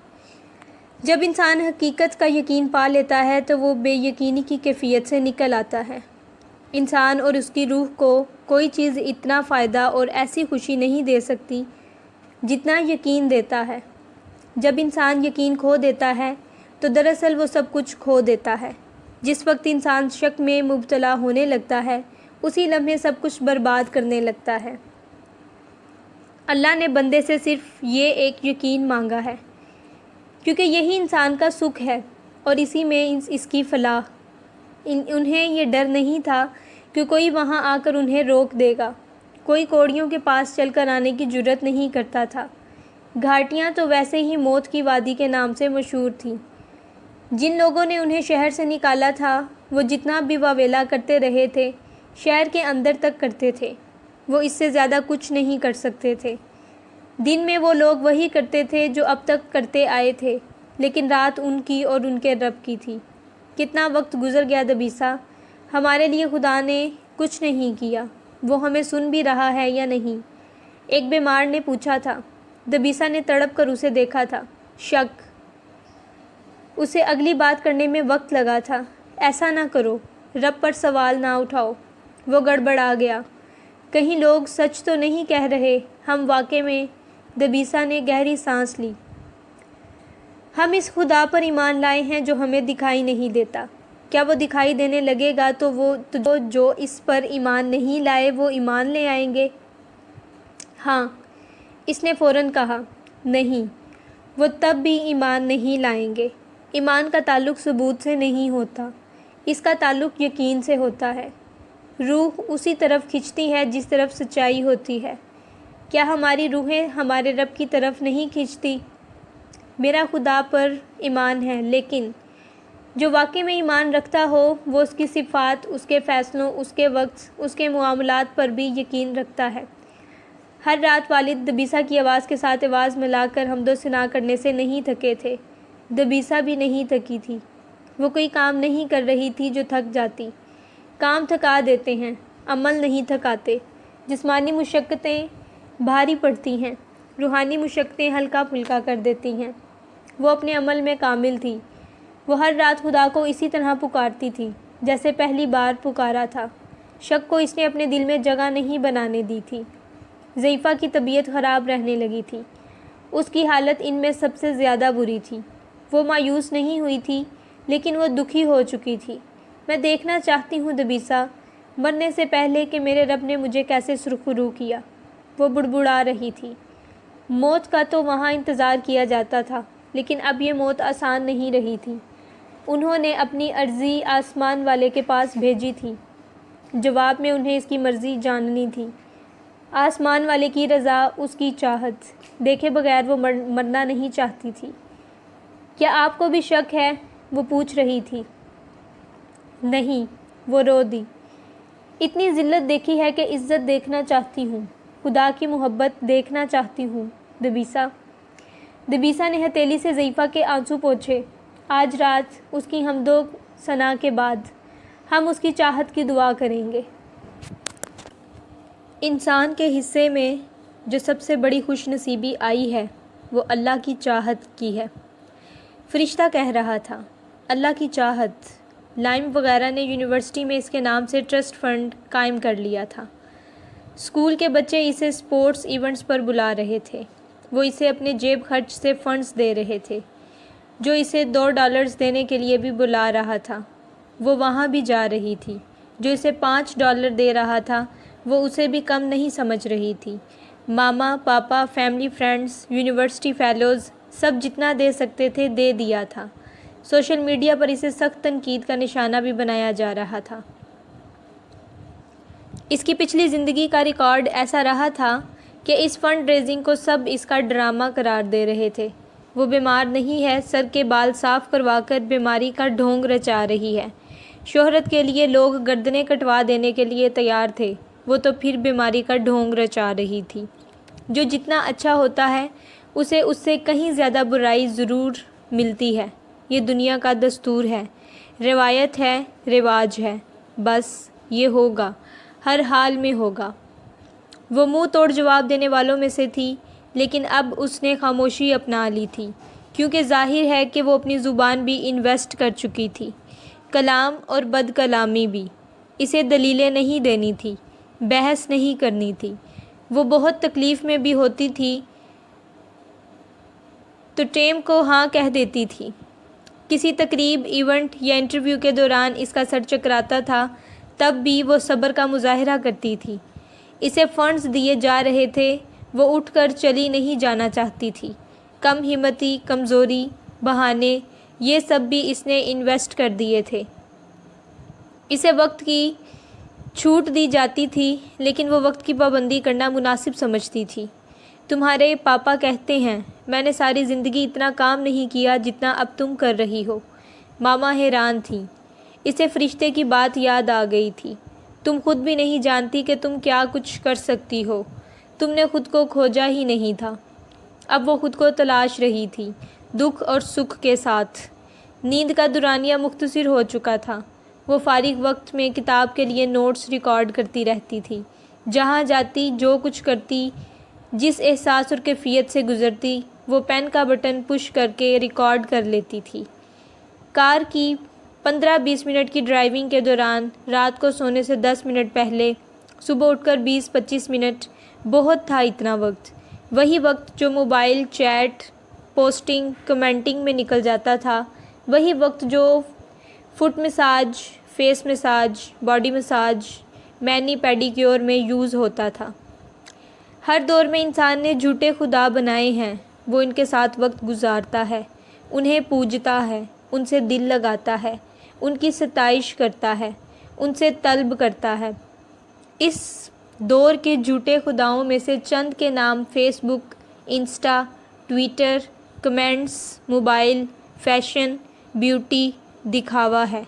جب انسان حقیقت کا یقین پا لیتا ہے تو وہ بے یقینی کی کیفیت سے نکل آتا ہے۔ انسان اور اس کی روح کو کوئی چیز اتنا فائدہ اور ایسی خوشی نہیں دے سکتی جتنا یقین دیتا ہے۔ جب انسان یقین کھو دیتا ہے تو دراصل وہ سب کچھ کھو دیتا ہے۔ جس وقت انسان شک میں مبتلا ہونے لگتا ہے اسی لمحے سب کچھ برباد کرنے لگتا ہے۔ اللہ نے بندے سے صرف یہ ایک یقین مانگا ہے، کیونکہ یہی انسان کا سکھ ہے اور اسی میں اس کی فلاح۔ انہیں یہ ڈر نہیں تھا کہ کوئی وہاں آ کر انہیں روک دے گا، کوئی کوڑیوں کے پاس چل کر آنے کی جرات نہیں کرتا تھا۔ گھاٹیاں تو ویسے ہی موت کی وادی کے نام سے مشہور تھیں۔ جن لوگوں نے انہیں شہر سے نکالا تھا وہ جتنا بھی واویلا کرتے رہے تھے شہر کے اندر تک کرتے تھے، وہ اس سے زیادہ کچھ نہیں کر سکتے تھے۔ دن میں وہ لوگ وہی کرتے تھے جو اب تک کرتے آئے تھے، لیکن رات ان کی اور ان کے رب کی تھی۔ کتنا وقت گزر گیا دبیسا، ہمارے لیے خدا نے کچھ نہیں کیا، وہ ہمیں سن بھی رہا ہے یا نہیں؟ ایک بیمار نے پوچھا تھا۔ دبیسا نے تڑپ کر اسے دیکھا تھا، شک۔ اسے اگلی بات کرنے میں وقت لگا تھا۔ ایسا نہ کرو، رب پر سوال نہ اٹھاؤ۔ وہ گڑبڑا گیا، کہیں لوگ سچ تو نہیں کہہ رہے ہم واقعے میں؟ دبیسا نے گہری سانس لی۔ ہم اس خدا پر ایمان لائے ہیں جو ہمیں دکھائی نہیں دیتا۔ کیا وہ دکھائی دینے لگے گا تو جو اس پر ایمان نہیں لائے وہ ایمان لے آئیں گے؟ ہاں، اس نے فوراً کہا۔ نہیں، وہ تب بھی ایمان نہیں لائیں گے۔ ایمان کا تعلق ثبوت سے نہیں ہوتا، اس کا تعلق یقین سے ہوتا ہے۔ روح اسی طرف کھنچتی ہے جس طرف سچائی ہوتی ہے۔ کیا ہماری روحیں ہمارے رب کی طرف نہیں کھنچتی؟ میرا خدا پر ایمان ہے، لیکن جو واقعے میں ایمان رکھتا ہو وہ اس کی صفات، اس کے فیصلوں، اس کے وقت، اس کے معاملات پر بھی یقین رکھتا ہے۔ ہر رات والد دبیسا کی آواز کے ساتھ آواز ملا کر حمد و ثنا کرنے سے نہیں تھکے تھے۔ دبیسا بھی نہیں تھکی تھی، وہ کوئی کام نہیں کر رہی تھی جو تھک جاتی۔ کام تھکا دیتے ہیں، عمل نہیں تھکاتے۔ جسمانی مشقتیں بھاری پڑتی ہیں، روحانی مشقتیں ہلکا پھلکا کر دیتی ہیں۔ وہ اپنے عمل میں کامل تھی۔ وہ ہر رات خدا کو اسی طرح پکارتی تھی جیسے پہلی بار پکارا تھا۔ شک کو اس نے اپنے دل میں جگہ نہیں بنانے دی تھی۔ ضعیفہ کی طبیعت خراب رہنے لگی تھی۔ اس کی حالت ان میں سب سے زیادہ بری تھی۔ وہ مایوس نہیں ہوئی تھی لیکن وہ دکھی ہو چکی تھی۔ میں دیکھنا چاہتی ہوں دبیسا، مرنے سے پہلے کہ میرے رب نے مجھے کیسے سرخرو کیا، وہ بڑبڑا رہی تھی۔ موت کا تو وہاں انتظار کیا جاتا تھا لیکن اب یہ موت آسان نہیں رہی تھی۔ انہوں نے اپنی عرضی آسمان والے کے پاس بھیجی تھی۔ جواب میں انہیں اس کی مرضی جاننی تھی۔ آسمان والے کی رضا، اس کی چاہت دیکھے بغیر وہ مرنا نہیں چاہتی تھی۔ کیا آپ کو بھی شک ہے؟ وہ پوچھ رہی تھی۔ نہیں، وہ رو دی۔ اتنی ذلت دیکھی ہے کہ عزت دیکھنا چاہتی ہوں، خدا کی محبت دیکھنا چاہتی ہوں دبیسا۔ دبیسا نے ہتھیلی سے ضعیفہ کے آنسو پوچھے۔ آج رات اس کی حمد و ثنا کے بعد ہم اس کی چاہت کی دعا کریں گے۔ انسان کے حصے میں جو سب سے بڑی خوش نصیبی آئی ہے وہ اللہ کی چاہت کی ہے۔ فرشتہ کہہ رہا تھا، اللہ کی چاہت۔ لائم وغیرہ نے یونیورسٹی میں اس کے نام سے ٹرسٹ فنڈ قائم کر لیا تھا۔ اسکول کے بچے اسے اسپورٹس ایونٹس پر بلا رہے تھے۔ وہ اسے اپنے جیب خرچ سے فنڈز دے رہے تھے۔ جو اسے $2 دینے کے لیے بھی بلا رہا تھا وہ وہاں بھی جا رہی تھی۔ جو اسے $5 دے رہا تھا وہ اسے بھی کم نہیں سمجھ رہی تھی۔ ماما، پاپا، فیملی فرینڈز، یونیورسٹی فیلوز سب جتنا دے سکتے تھے دے دیا تھا۔ سوشل میڈیا پر اسے سخت تنقید کا نشانہ بھی بنایا جا رہا تھا۔ اس کی پچھلی زندگی کا ریکارڈ ایسا رہا تھا کہ اس فنڈ ریزنگ کو سب اس کا ڈرامہ قرار دے رہے تھے۔ وہ بیمار نہیں ہے، سر کے بال صاف کروا کر بیماری کا ڈھونگ رچا رہی ہے۔ شہرت کے لیے لوگ گردنیں کٹوا دینے کے لیے تیار تھے، وہ تو پھر بیماری کا ڈھونگ رچا رہی تھی۔ جو جتنا اچھا ہوتا ہے اسے اس سے کہیں زیادہ برائی ضرور ملتی ہے۔ یہ دنیا کا دستور ہے، روایت ہے، رواج ہے، بس یہ ہوگا، ہر حال میں ہوگا۔ وہ منہ توڑ جواب دینے والوں میں سے تھی لیکن اب اس نے خاموشی اپنا لی تھی کیونکہ ظاہر ہے کہ وہ اپنی زبان بھی انویسٹ کر چکی تھی، کلام اور بد کلامی بھی۔ اسے دلیلیں نہیں دینی تھی، بحث نہیں کرنی تھی۔ وہ بہت تکلیف میں بھی ہوتی تھی تو ٹیم کو ہاں کہہ دیتی تھی۔ کسی تقریب، ایونٹ یا انٹرویو کے دوران اس کا سر چکراتا تھا تب بھی وہ صبر کا مظاہرہ کرتی تھی۔ اسے فنڈز دیے جا رہے تھے، وہ اٹھ کر چلی نہیں جانا چاہتی تھی۔ کم ہمتی، کمزوری، بہانے، یہ سب بھی اس نے انویسٹ کر دیے تھے۔ اسے وقت کی چھوٹ دی جاتی تھی لیکن وہ وقت کی پابندی کرنا مناسب سمجھتی تھی۔ تمہارے پاپا کہتے ہیں میں نے ساری زندگی اتنا کام نہیں کیا جتنا اب تم کر رہی ہو۔ ماما حیران تھیں۔ اسے فرشتے کی بات یاد آ گئی تھی۔ تم خود بھی نہیں جانتی کہ تم کیا کچھ کر سکتی ہو۔ تم نے خود کو کھوجا ہی نہیں تھا۔ اب وہ خود کو تلاش رہی تھی، دکھ اور سکھ کے ساتھ۔ نیند کا دورانیہ مختصر ہو چکا تھا۔ وہ فارغ وقت میں کتاب کے لیے نوٹس ریکارڈ کرتی رہتی تھی۔ جہاں جاتی، جو کچھ کرتی، جس احساس اور کیفیت سے گزرتی، وہ پین کا بٹن پش کر کے ریکارڈ کر لیتی تھی۔ کار کی 15-20 منٹ کی ڈرائیونگ کے دوران، رات کو سونے سے 10 منٹ پہلے، صبح اٹھ کر 20-25 منٹ، بہت تھا اتنا وقت۔ وہی وقت جو موبائل چیٹ، پوسٹنگ، کمنٹنگ میں نکل جاتا تھا، وہی وقت جو foot massage, face massage, body massage, mani pedicure میں یوز ہوتا تھا۔ ہر دور میں انسان نے جھوٹے خدا بنائے ہیں، وہ ان کے ساتھ وقت گزارتا ہے، انہیں پوجتا ہے، ان سے دل لگاتا ہے، ان کی ستائش کرتا ہے، ان سے طلب کرتا ہے۔ اس دور کے جھوٹے خداؤں میں سے چند کے نام Facebook, Insta, Twitter, comments, mobile, fashion, beauty, دکھاوا ہے۔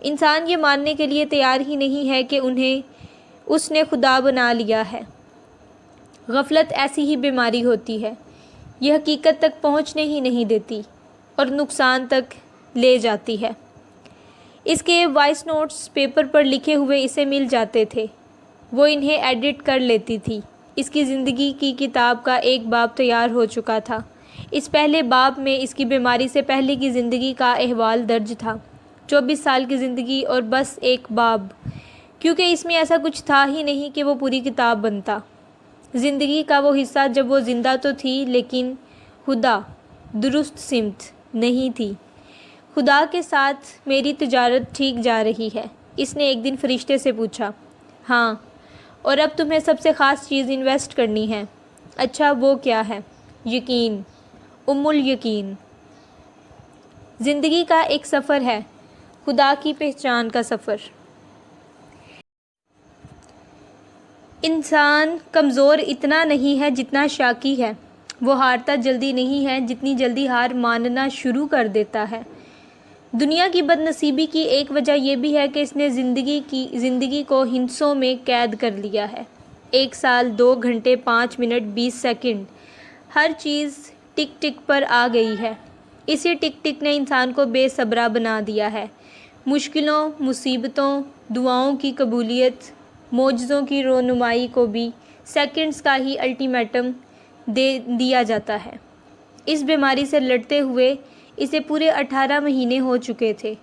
انسان یہ ماننے کے لیے تیار ہی نہیں ہے کہ انہیں اس نے خدا بنا لیا ہے۔ غفلت ایسی ہی بیماری ہوتی ہے، یہ حقیقت تک پہنچنے ہی نہیں دیتی اور نقصان تک لے جاتی ہے۔ اس کے وائس نوٹس پیپر پر لکھے ہوئے اسے مل جاتے تھے، وہ انہیں ایڈٹ کر لیتی تھی، اس کی زندگی کی کتاب کا ایک باب تیار ہو چکا تھا۔ اس پہلے باب میں اس کی بیماری سے پہلے کی زندگی کا احوال درج تھا۔ 24 سال کی زندگی اور بس ایک باب، کیونکہ اس میں ایسا کچھ تھا ہی نہیں کہ وہ پوری کتاب بنتا۔ زندگی کا وہ حصہ جب وہ زندہ تو تھی لیکن خدا درست سمت نہیں تھی۔ خدا کے ساتھ میری تجارت ٹھیک جا رہی ہے؟ اس نے ایک دن فرشتے سے پوچھا۔ ہاں، اور اب تمہیں سب سے خاص چیز انویسٹ کرنی ہے۔ اچھا، وہ کیا ہے؟ یقین، الیقین۔ زندگی کا ایک سفر ہے، خدا کی پہچان کا سفر۔ انسان کمزور اتنا نہیں ہے جتنا شاکی ہے، وہ ہارتا جلدی نہیں ہے جتنی جلدی ہار ماننا شروع کر دیتا ہے۔ دنیا کی بد نصیبی کی ایک وجہ یہ بھی ہے کہ اس نے زندگی کو ہندسوں میں قید کر لیا ہے۔ 1 سال، 2 گھنٹے، 5 منٹ، 20 سیکنڈ، ہر چیز ٹک ٹک پر آ گئی ہے۔ اسی ٹک ٹک نے انسان کو بے صبرا بنا دیا ہے۔ مشکلوں، مصیبتوں، دعاؤں کی قبولیت، معجزوں کی رونمائی کو بھی سیکنڈز کا ہی الٹیمیٹم دے دیا جاتا ہے۔ اس بیماری سے لڑتے ہوئے اسے پورے 18 مہینے ہو چکے تھے۔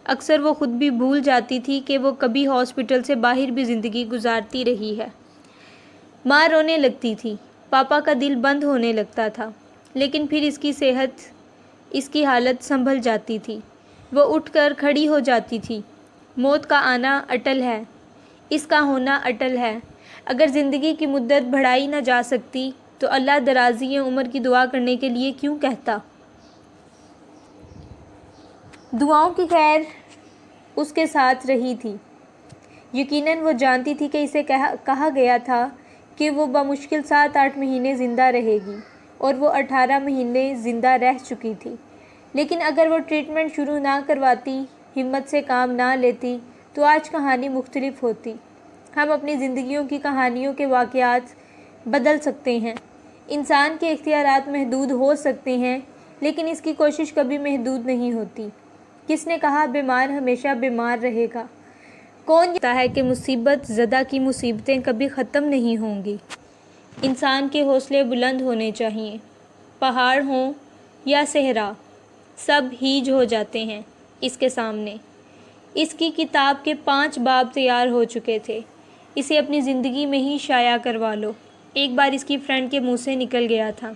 اکثر وہ خود بھی بھول جاتی تھی کہ وہ کبھی ہاسپٹل سے باہر بھی زندگی گزارتی رہی ہے۔ ماں رونے لگتی تھی، پاپا کا دل بند ہونے لگتا تھا، لیکن پھر اس کی حالت سنبھل جاتی تھی۔ وہ اٹھ کر کھڑی ہو جاتی تھی۔ موت کا آنا اٹل ہے، اس کا ہونا اٹل ہے۔ اگر زندگی کی مدت بڑھائی نہ جا سکتی تو اللہ درازی عمر کی دعا کرنے کے لیے کیوں کہتا؟ دعاؤں کی خیر اس کے ساتھ رہی تھی۔ یقیناً وہ جانتی تھی کہ اسے کہا گیا تھا کہ وہ بمشکل 7-8 مہینے زندہ رہے گی، اور وہ 18 مہینے زندہ رہ چکی تھی۔ لیکن اگر وہ ٹریٹمنٹ شروع نہ کرواتی، ہمت سے کام نہ لیتی، تو آج کہانی مختلف ہوتی۔ ہم اپنی زندگیوں کی کہانیوں کے واقعات بدل سکتے ہیں۔ انسان کے اختیارات محدود ہو سکتے ہیں، لیکن اس کی کوشش کبھی محدود نہیں ہوتی۔ کس نے کہا بیمار ہمیشہ بیمار رہے گا؟ کون کہتا ہے کہ مصیبت زدہ کی مصیبتیں کبھی ختم نہیں ہوں گی؟ انسان کے حوصلے بلند ہونے چاہیے۔ پہاڑ ہوں یا صحرا، سب ہیج ہو جاتے ہیں اس کے سامنے۔ اس کی کتاب کے 5 باب تیار ہو چکے تھے۔ اسے اپنی زندگی میں ہی شائع کروا لو۔ ایک بار اس کی فرینڈ کے منہ سے نکل گیا تھا۔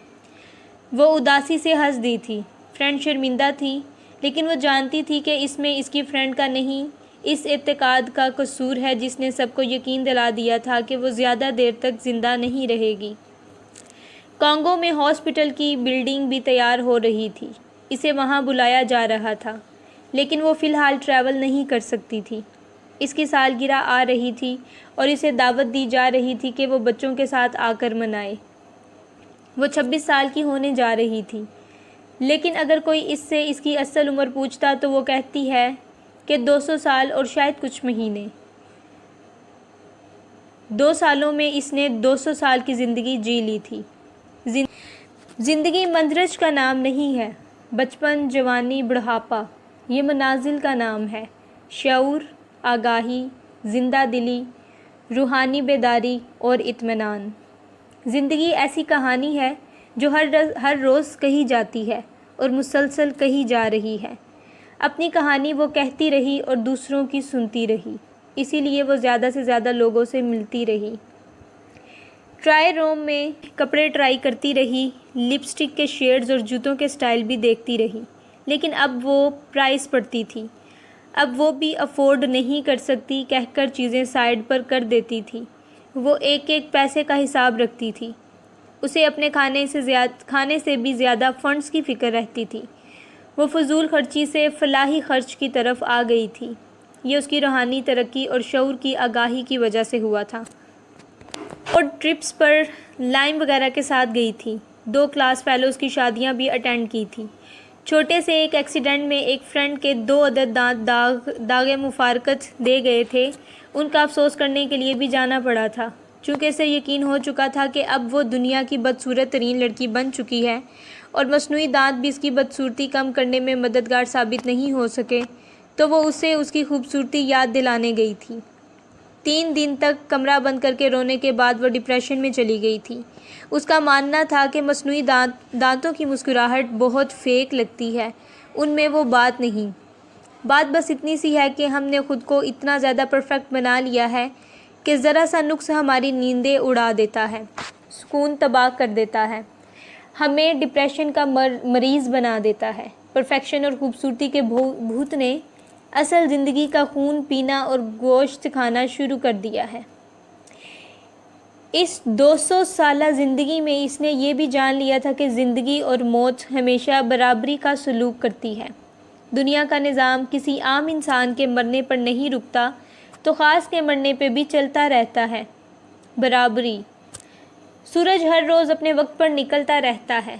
وہ اداسی سے ہنس دی تھی۔ فرینڈ شرمندہ تھی، لیکن وہ جانتی تھی کہ اس میں اس کی فرینڈ کا نہیں، اس اعتقاد کا قصور ہے جس نے سب کو یقین دلا دیا تھا کہ وہ زیادہ دیر تک زندہ نہیں رہے گی۔ کانگو میں ہاسپٹل کی بلڈنگ بھی تیار ہو رہی تھی۔ اسے وہاں بلایا جا رہا تھا، لیکن وہ فی الحال ٹریول نہیں کر سکتی تھی۔ اس کی سالگرہ آ رہی تھی اور اسے دعوت دی جا رہی تھی کہ وہ بچوں کے ساتھ آ کر منائے۔ وہ 26 سال کی ہونے جا رہی تھی، لیکن اگر کوئی اس سے اس کی اصل عمر پوچھتا تو وہ کہتی ہے کہ 200 سال اور شاید کچھ مہینے۔ 2 سالوں میں اس نے 200 سال کی زندگی جی لی تھی۔ زندگی مندرج کا نام نہیں ہے، بچپن، جوانی، بڑھاپا، یہ منازل کا نام ہے۔ شعور، آگاہی، زندہ دلی، روحانی بیداری اور اطمینان۔ زندگی ایسی کہانی ہے جو ہر روز کہی جاتی ہے اور مسلسل کہی جا رہی ہے۔ اپنی کہانی وہ کہتی رہی اور دوسروں کی سنتی رہی، اسی لیے وہ زیادہ سے زیادہ لوگوں سے ملتی رہی۔ ٹرائی روم میں کپڑے ٹرائی کرتی رہی، لپسٹک کے شیڈز اور جوتوں کے سٹائل بھی دیکھتی رہی، لیکن اب وہ پرائس پڑتی تھی۔ اب وہ بھی افورڈ نہیں کر سکتی کہہ کر چیزیں سائیڈ پر کر دیتی تھی۔ وہ ایک ایک پیسے کا حساب رکھتی تھی۔ اسے اپنے کھانے سے بھی زیادہ فنڈز کی فکر رہتی تھی۔ وہ فضول خرچی سے فلاحی خرچ کی طرف آ گئی تھی۔ یہ اس کی روحانی ترقی اور شعور کی آگاہی کی وجہ سے ہوا تھا۔ اور ٹرپس پر لائم وغیرہ کے ساتھ گئی تھی۔ 2 کلاس فیلوز کی شادیاں بھی اٹینڈ کی تھی۔ چھوٹے سے ایک ایکسیڈنٹ میں ایک فرینڈ کے 2 عدد دانت داغ مفارقت دے گئے تھے۔ ان کا افسوس کرنے کے لیے بھی جانا پڑا تھا، چونکہ اسے یقین ہو چکا تھا کہ اب وہ دنیا کی بدصورت ترین لڑکی بن چکی ہے، اور مصنوعی دانت بھی اس کی بدصورتی کم کرنے میں مددگار ثابت نہیں ہو سکے، تو وہ اسے اس کی خوبصورتی یاد دلانے گئی تھی۔ 3 دن تک کمرہ بند کر کے رونے کے بعد وہ ڈپریشن میں چلی گئی تھی۔ اس کا ماننا تھا کہ مصنوعی دانتوں کی مسکراہٹ بہت فیک لگتی ہے، ان میں وہ بات نہیں۔ بات بس اتنی سی ہے کہ ہم نے خود کو اتنا زیادہ پرفیکٹ بنا لیا ہے کہ ذرا سا نقص ہماری نیندیں اڑا دیتا ہے، سکون تباہ کر دیتا ہے، ہمیں ڈپریشن کا مریض بنا دیتا ہے۔ پرفیکشن اور خوبصورتی کے بھوت نے اصل زندگی کا خون پینا اور گوشت کھانا شروع کر دیا ہے۔ اس 200 سالہ زندگی میں اس نے یہ بھی جان لیا تھا کہ زندگی اور موت ہمیشہ برابری کا سلوک کرتی ہے۔ دنیا کا نظام کسی عام انسان کے مرنے پر نہیں رکتا تو خاص کے مرنے پہ بھی چلتا رہتا ہے۔ برابری۔ سورج ہر روز اپنے وقت پر نکلتا رہتا ہے۔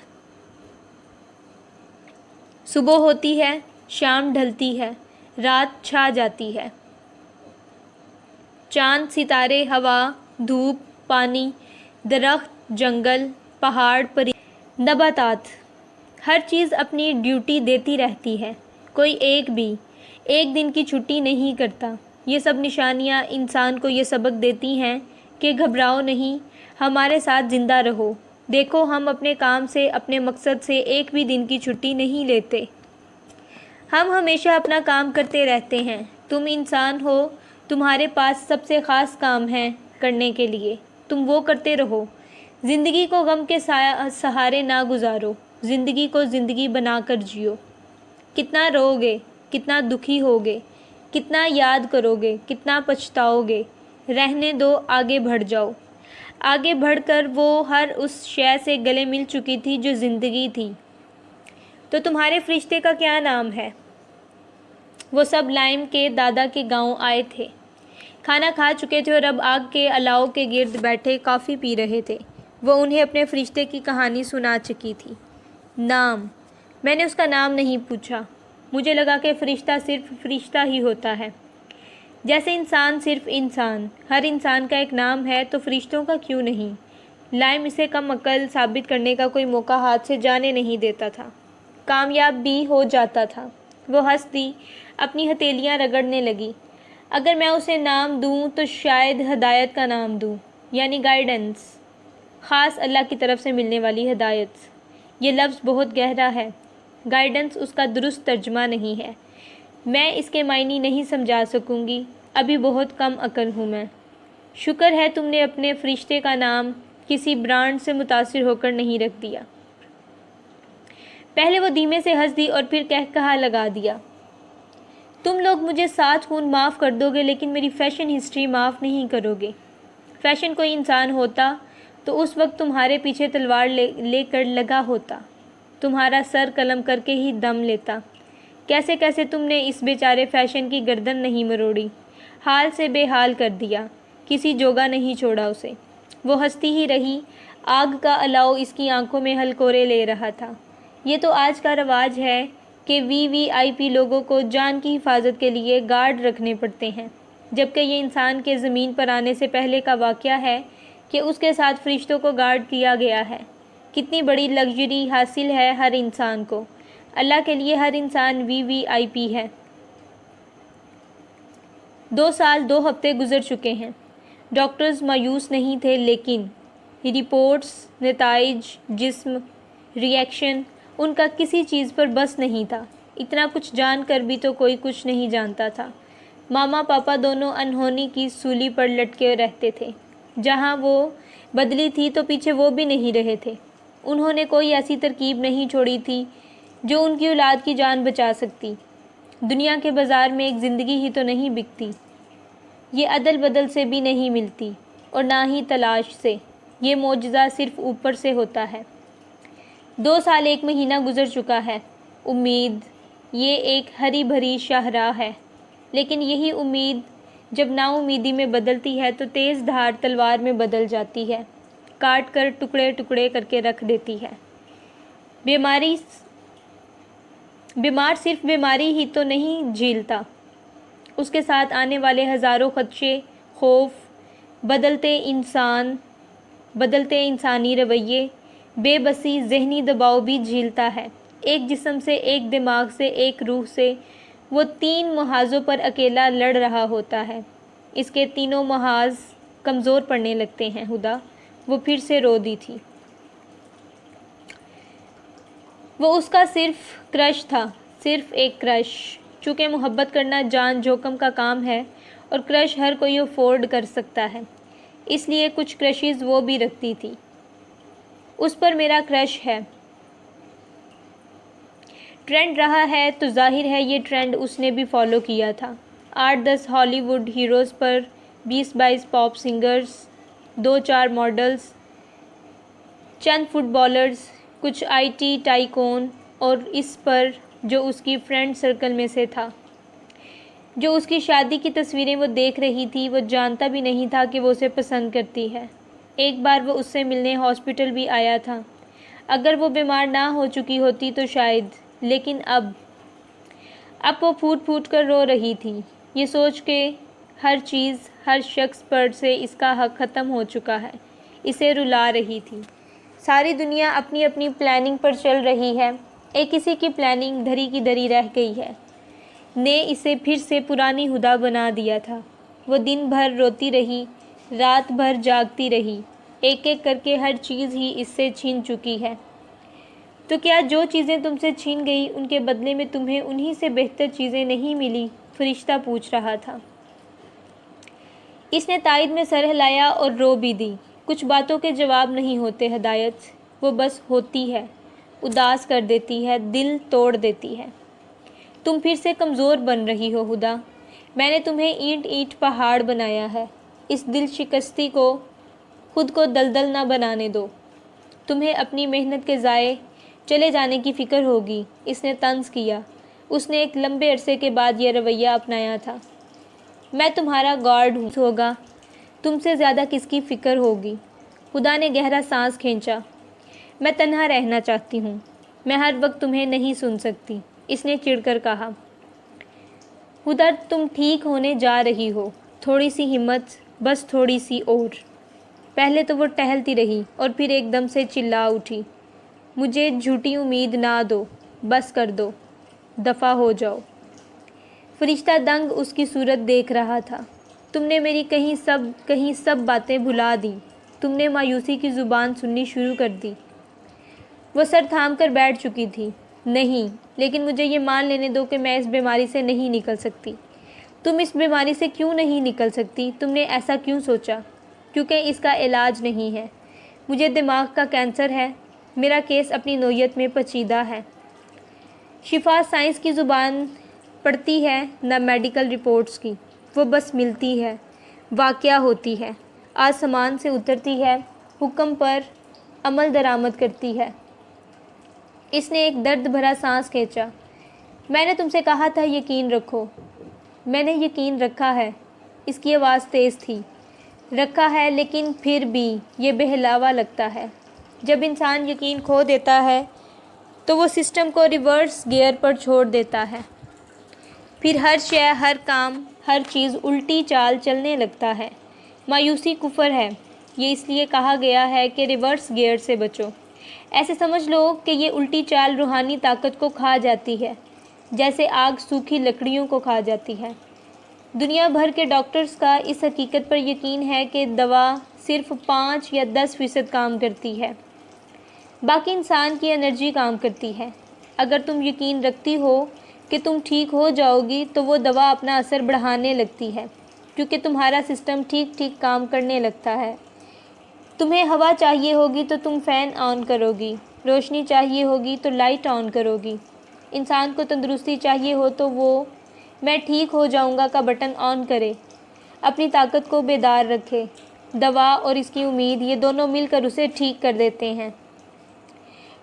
صبح ہوتی ہے، شام ڈھلتی ہے، رات چھا جاتی ہے۔ چاند، ستارے، ہوا، دھوپ، پانی، درخت، جنگل، پہاڑ، نباتات، ہر چیز اپنی ڈیوٹی دیتی رہتی ہے۔ کوئی ایک دن کی چھٹی نہیں کرتا۔ یہ سب نشانیاں انسان کو یہ سبق دیتی ہیں کہ گھبراؤ نہیں، ہمارے ساتھ زندہ رہو۔ دیکھو، ہم اپنے کام سے، اپنے مقصد سے ایک بھی دن کی چھٹی نہیں لیتے۔ ہم ہمیشہ اپنا کام کرتے رہتے ہیں۔ تم انسان ہو، تمہارے پاس سب سے خاص کام ہے کرنے کے لیے، تم وہ کرتے رہو۔ زندگی کو غم کے سہارے نہ گزارو، زندگی کو زندگی بنا کر جیو۔ کتنا رو گے، کتنا دکھی ہوگے، کتنا یاد کرو گے، کتنا پچھتاؤ گے، رہنے دو، آگے بڑھ جاؤ۔ آگے بڑھ کر وہ ہر اس شے سے گلے مل چکی تھی جو زندگی تھی۔ تو تمہارے فرشتے کا کیا نام ہے؟ وہ سب لائم کے دادا کے گاؤں آئے تھے، کھانا کھا چکے تھے اور اب آگ کے الاؤ کے گرد بیٹھے کافی پی رہے تھے۔ وہ انہیں اپنے فرشتے کی کہانی سنا چکی تھی۔ نام؟ میں نے اس کا نام نہیں پوچھا۔ مجھے لگا کہ فرشتہ صرف فرشتہ ہی ہوتا ہے، جیسے انسان صرف انسان۔ ہر انسان کا ایک نام ہے تو فرشتوں کا کیوں نہیں؟ لائم اسے کم عقل ثابت کرنے کا کوئی موقع ہاتھ سے جانے نہیں دیتا تھا، کامیاب بھی ہو جاتا تھا۔ وہ ہنس دی، اپنی ہتھیلیاں رگڑنے لگی۔ اگر میں اسے نام دوں تو شاید ہدایت کا نام دوں، یعنی گائیڈنس، خاص اللہ کی طرف سے ملنے والی ہدایت۔ یہ لفظ بہت گہرا ہے۔ گائیڈنس اس کا درست ترجمہ نہیں ہے۔ میں اس کے معنی نہیں سمجھا سکوں گی، ابھی بہت کم عقل ہوں میں۔ شکر ہے تم نے اپنے فرشتے کا نام کسی برانڈ سے متاثر ہو کر نہیں رکھ دیا۔ پہلے وہ دھیمے سے ہنس دی اور پھر کہا لگا دیا، تم لوگ مجھے 7 خون معاف کر دو گے لیکن میری فیشن ہسٹری معاف نہیں کرو گے۔ فیشن کوئی انسان ہوتا تو اس وقت تمہارے پیچھے تلوار لے کر لگا ہوتا، تمہارا سر قلم کر کے ہی دم لیتا۔ کیسے کیسے تم نے اس بیچارے فیشن کی گردن نہیں مروڑی، حال سے بے حال کر دیا، کسی جوگا نہیں چھوڑا اسے۔ وہ ہنستی ہی رہی، آگ کا الاؤ اس کی آنکھوں میں ہلکورے لے رہا تھا۔ یہ تو آج کا رواج ہے کہ VIP لوگوں کو جان کی حفاظت کے لیے گارڈ رکھنے پڑتے ہیں، جبکہ یہ انسان کے زمین پر آنے سے پہلے کا واقعہ ہے کہ اس کے ساتھ فرشتوں کو گارڈ کیا گیا ہے۔ کتنی بڑی لگژری حاصل ہے ہر انسان کو۔ اللہ کے لیے ہر انسان VIP ہے۔ 2 سال 2 ہفتے گزر چکے ہیں۔ ڈاکٹرز مایوس نہیں تھے، لیکن رپورٹس، نتائج، جسم، ری ایکشن، ان کا کسی چیز پر بس نہیں تھا۔ اتنا کچھ جان کر بھی تو کوئی کچھ نہیں جانتا تھا۔ ماما پاپا دونوں انہونی کی سولی پر لٹکے رہتے تھے۔ جہاں وہ بدلی تھی تو پیچھے وہ بھی نہیں رہے تھے۔ انہوں نے کوئی ایسی ترکیب نہیں چھوڑی تھی جو ان کی اولاد کی جان بچا سکتی۔ دنیا کے بازار میں ایک زندگی ہی تو نہیں بکتی، یہ عدل بدل سے بھی نہیں ملتی، اور نہ ہی تلاش سے۔ یہ معجزہ صرف اوپر سے ہوتا ہے۔ 2 سال 1 مہینہ گزر چکا ہے۔ امید، یہ ایک ہری بھری شاہراہ ہے، لیکن یہی امید جب نا امیدی میں بدلتی ہے تو تیز دھار تلوار میں بدل جاتی ہے، کاٹ کر ٹکڑے ٹکڑے کر کے رکھ دیتی ہے۔ بیمار صرف بیماری ہی تو نہیں جھیلتا، اس کے ساتھ آنے والے ہزاروں خدشے، خوف، بدلتے انسانی رویے، بے بسی، ذہنی دباؤ بھی جھیلتا ہے۔ ایک جسم سے، ایک دماغ سے، ایک روح سے وہ 3 محاذوں پر اکیلا لڑ رہا ہوتا ہے۔ اس کے تینوں محاذ کمزور پڑنے لگتے ہیں ہدا۔ وہ پھر سے رو دی تھی۔ وہ اس کا صرف کرش تھا، صرف ایک کرش۔ چونکہ محبت کرنا جان جوکم کا کام ہے اور کرش ہر کوئی افورڈ کر سکتا ہے، اس لیے کچھ کرشز وہ بھی رکھتی تھی۔ اس پر میرا کرش ہے۔ ٹرینڈ رہا ہے تو ظاہر ہے یہ ٹرینڈ اس نے بھی فالو کیا تھا۔ 8-10 ہالی would heroes per 20-22 pop singers, 2-4 models, چند فٹ بالرز، کچھ آئی ٹی ٹائکون، اور اس پر جو اس کی فرینڈ سرکل میں سے تھا۔ جو اس کی شادی کی تصویریں وہ دیکھ رہی تھی، وہ جانتا بھی نہیں تھا کہ وہ اسے پسند کرتی ہے۔ ایک بار وہ اس سے ملنے ہاسپٹل بھی آیا تھا۔ اگر وہ بیمار نہ ہو چکی ہوتی تو شاید، لیکن اب وہ پھوٹ پھوٹ کر رو رہی تھی، یہ سوچ کے ہر چیز، ہر شخص پر سے اس کا حق ختم ہو چکا ہے، اسے رلا رہی تھی۔ ساری دنیا اپنی اپنی پلاننگ پر چل رہی ہے، ایک کسی کی پلاننگ دھری کی دھری رہ گئی ہے، نے اسے پھر سے پرانی ہدا بنا دیا تھا۔ وہ دن بھر روتی رہی، رات بھر جاگتی رہی، ایک ایک کر کے ہر چیز ہی اس سے چھین چکی ہے۔ تو کیا جو چیزیں تم سے چھین گئی ان کے بدلے میں تمہیں انہی سے بہتر چیزیں نہیں ملی؟ فرشتہ پوچھ رہا تھا۔ اس نے تائید میں سر ہلایا اور رو بھی دی۔ کچھ باتوں کے جواب نہیں ہوتے ہدایت، وہ بس ہوتی ہے، اداس کر دیتی ہے، دل توڑ دیتی ہے۔ تم پھر سے کمزور بن رہی ہو ہدا، میں نے تمہیں اینٹ اینٹ پہاڑ بنایا ہے، اس دل شکستی کو خود کو دلدل نہ بنانے دو۔ تمہیں اپنی محنت کے ضائع چلے جانے کی فکر ہوگی، اس نے طنز کیا۔ اس نے ایک لمبے عرصے کے بعد یہ رویہ اپنایا تھا۔ میں تمہارا گارڈ ہوگا، تم سے زیادہ کس کی فکر ہوگی؟ ہدا نے گہرا سانس کھینچا۔ میں تنہا رہنا چاہتی ہوں، میں ہر وقت تمہیں نہیں سن سکتی، اس نے چڑ کر کہا۔ ہدا تم ٹھیک ہونے جا رہی ہو، تھوڑی سی ہمت، بس تھوڑی سی اور۔ پہلے تو وہ ٹہلتی رہی اور پھر ایک دم سے چلا اٹھی۔ مجھے جھوٹی امید نہ دو، بس کر دو، دفع ہو جاؤ۔ فرشتہ دنگ اس کی صورت دیکھ رہا تھا۔ تم نے میری کہیں سب باتیں بھلا دیں، تم نے مایوسی کی زبان سننی شروع کر دی۔ وہ سر تھام کر بیٹھ چکی تھی۔ نہیں، لیکن مجھے یہ مان لینے دو کہ میں اس بیماری سے نہیں نکل سکتی۔ تم اس بیماری سے کیوں نہیں نکل سکتی؟ تم نے ایسا کیوں سوچا؟ کیونکہ اس کا علاج نہیں ہے۔ مجھے دماغ کا کینسر ہے، میرا کیس اپنی نوعیت میں پیچیدہ ہے۔ شفا سائنس کی زبان پڑھتی ہے نہ میڈیکل رپورٹس کی، وہ بس ملتی ہے، واقعہ ہوتی ہے، آسمان سے اترتی ہے، حکم پر عمل درآمد کرتی ہے۔ اس نے ایک درد بھرا سانس کھینچا۔ میں نے تم سے کہا تھا یقین رکھو۔ میں نے یقین رکھا ہے، اس کی آواز تیز تھی۔ رکھا ہے، لیکن پھر بھی یہ بہلاوا لگتا ہے۔ جب انسان یقین کھو دیتا ہے تو وہ سسٹم کو ریورس گیئر پر چھوڑ دیتا ہے، پھر ہر شے، ہر کام، ہر چیز الٹی چال چلنے لگتا ہے۔ مایوسی کفر ہے، یہ اس لیے کہا گیا ہے کہ ریورس گیئر سے بچو۔ ایسے سمجھ لو کہ یہ الٹی چال روحانی طاقت کو کھا جاتی ہے، جیسے آگ سوکھی لکڑیوں کو کھا جاتی ہے۔ دنیا بھر کے ڈاکٹرز کا اس حقیقت پر یقین ہے کہ دوا صرف 5 یا 10% کام کرتی ہے، باقی انسان کی انرجی کام کرتی ہے۔ اگر تم یقین رکھتی ہو کہ تم ٹھیک ہو جاؤ گی تو وہ دوا اپنا اثر بڑھانے لگتی ہے، کیونکہ تمہارا سسٹم ٹھیک ٹھیک کام کرنے لگتا ہے۔ تمہیں ہوا چاہیے ہوگی تو تم فین آن کرو گی، روشنی چاہیے ہوگی تو لائٹ آن کرو گی۔ انسان کو تندرستی چاہیے ہو تو وہ میں ٹھیک ہو جاؤں گا کا بٹن آن کرے، اپنی طاقت کو بیدار رکھے۔ دوا اور اس کی امید، یہ دونوں مل کر اسے ٹھیک کر دیتے ہیں۔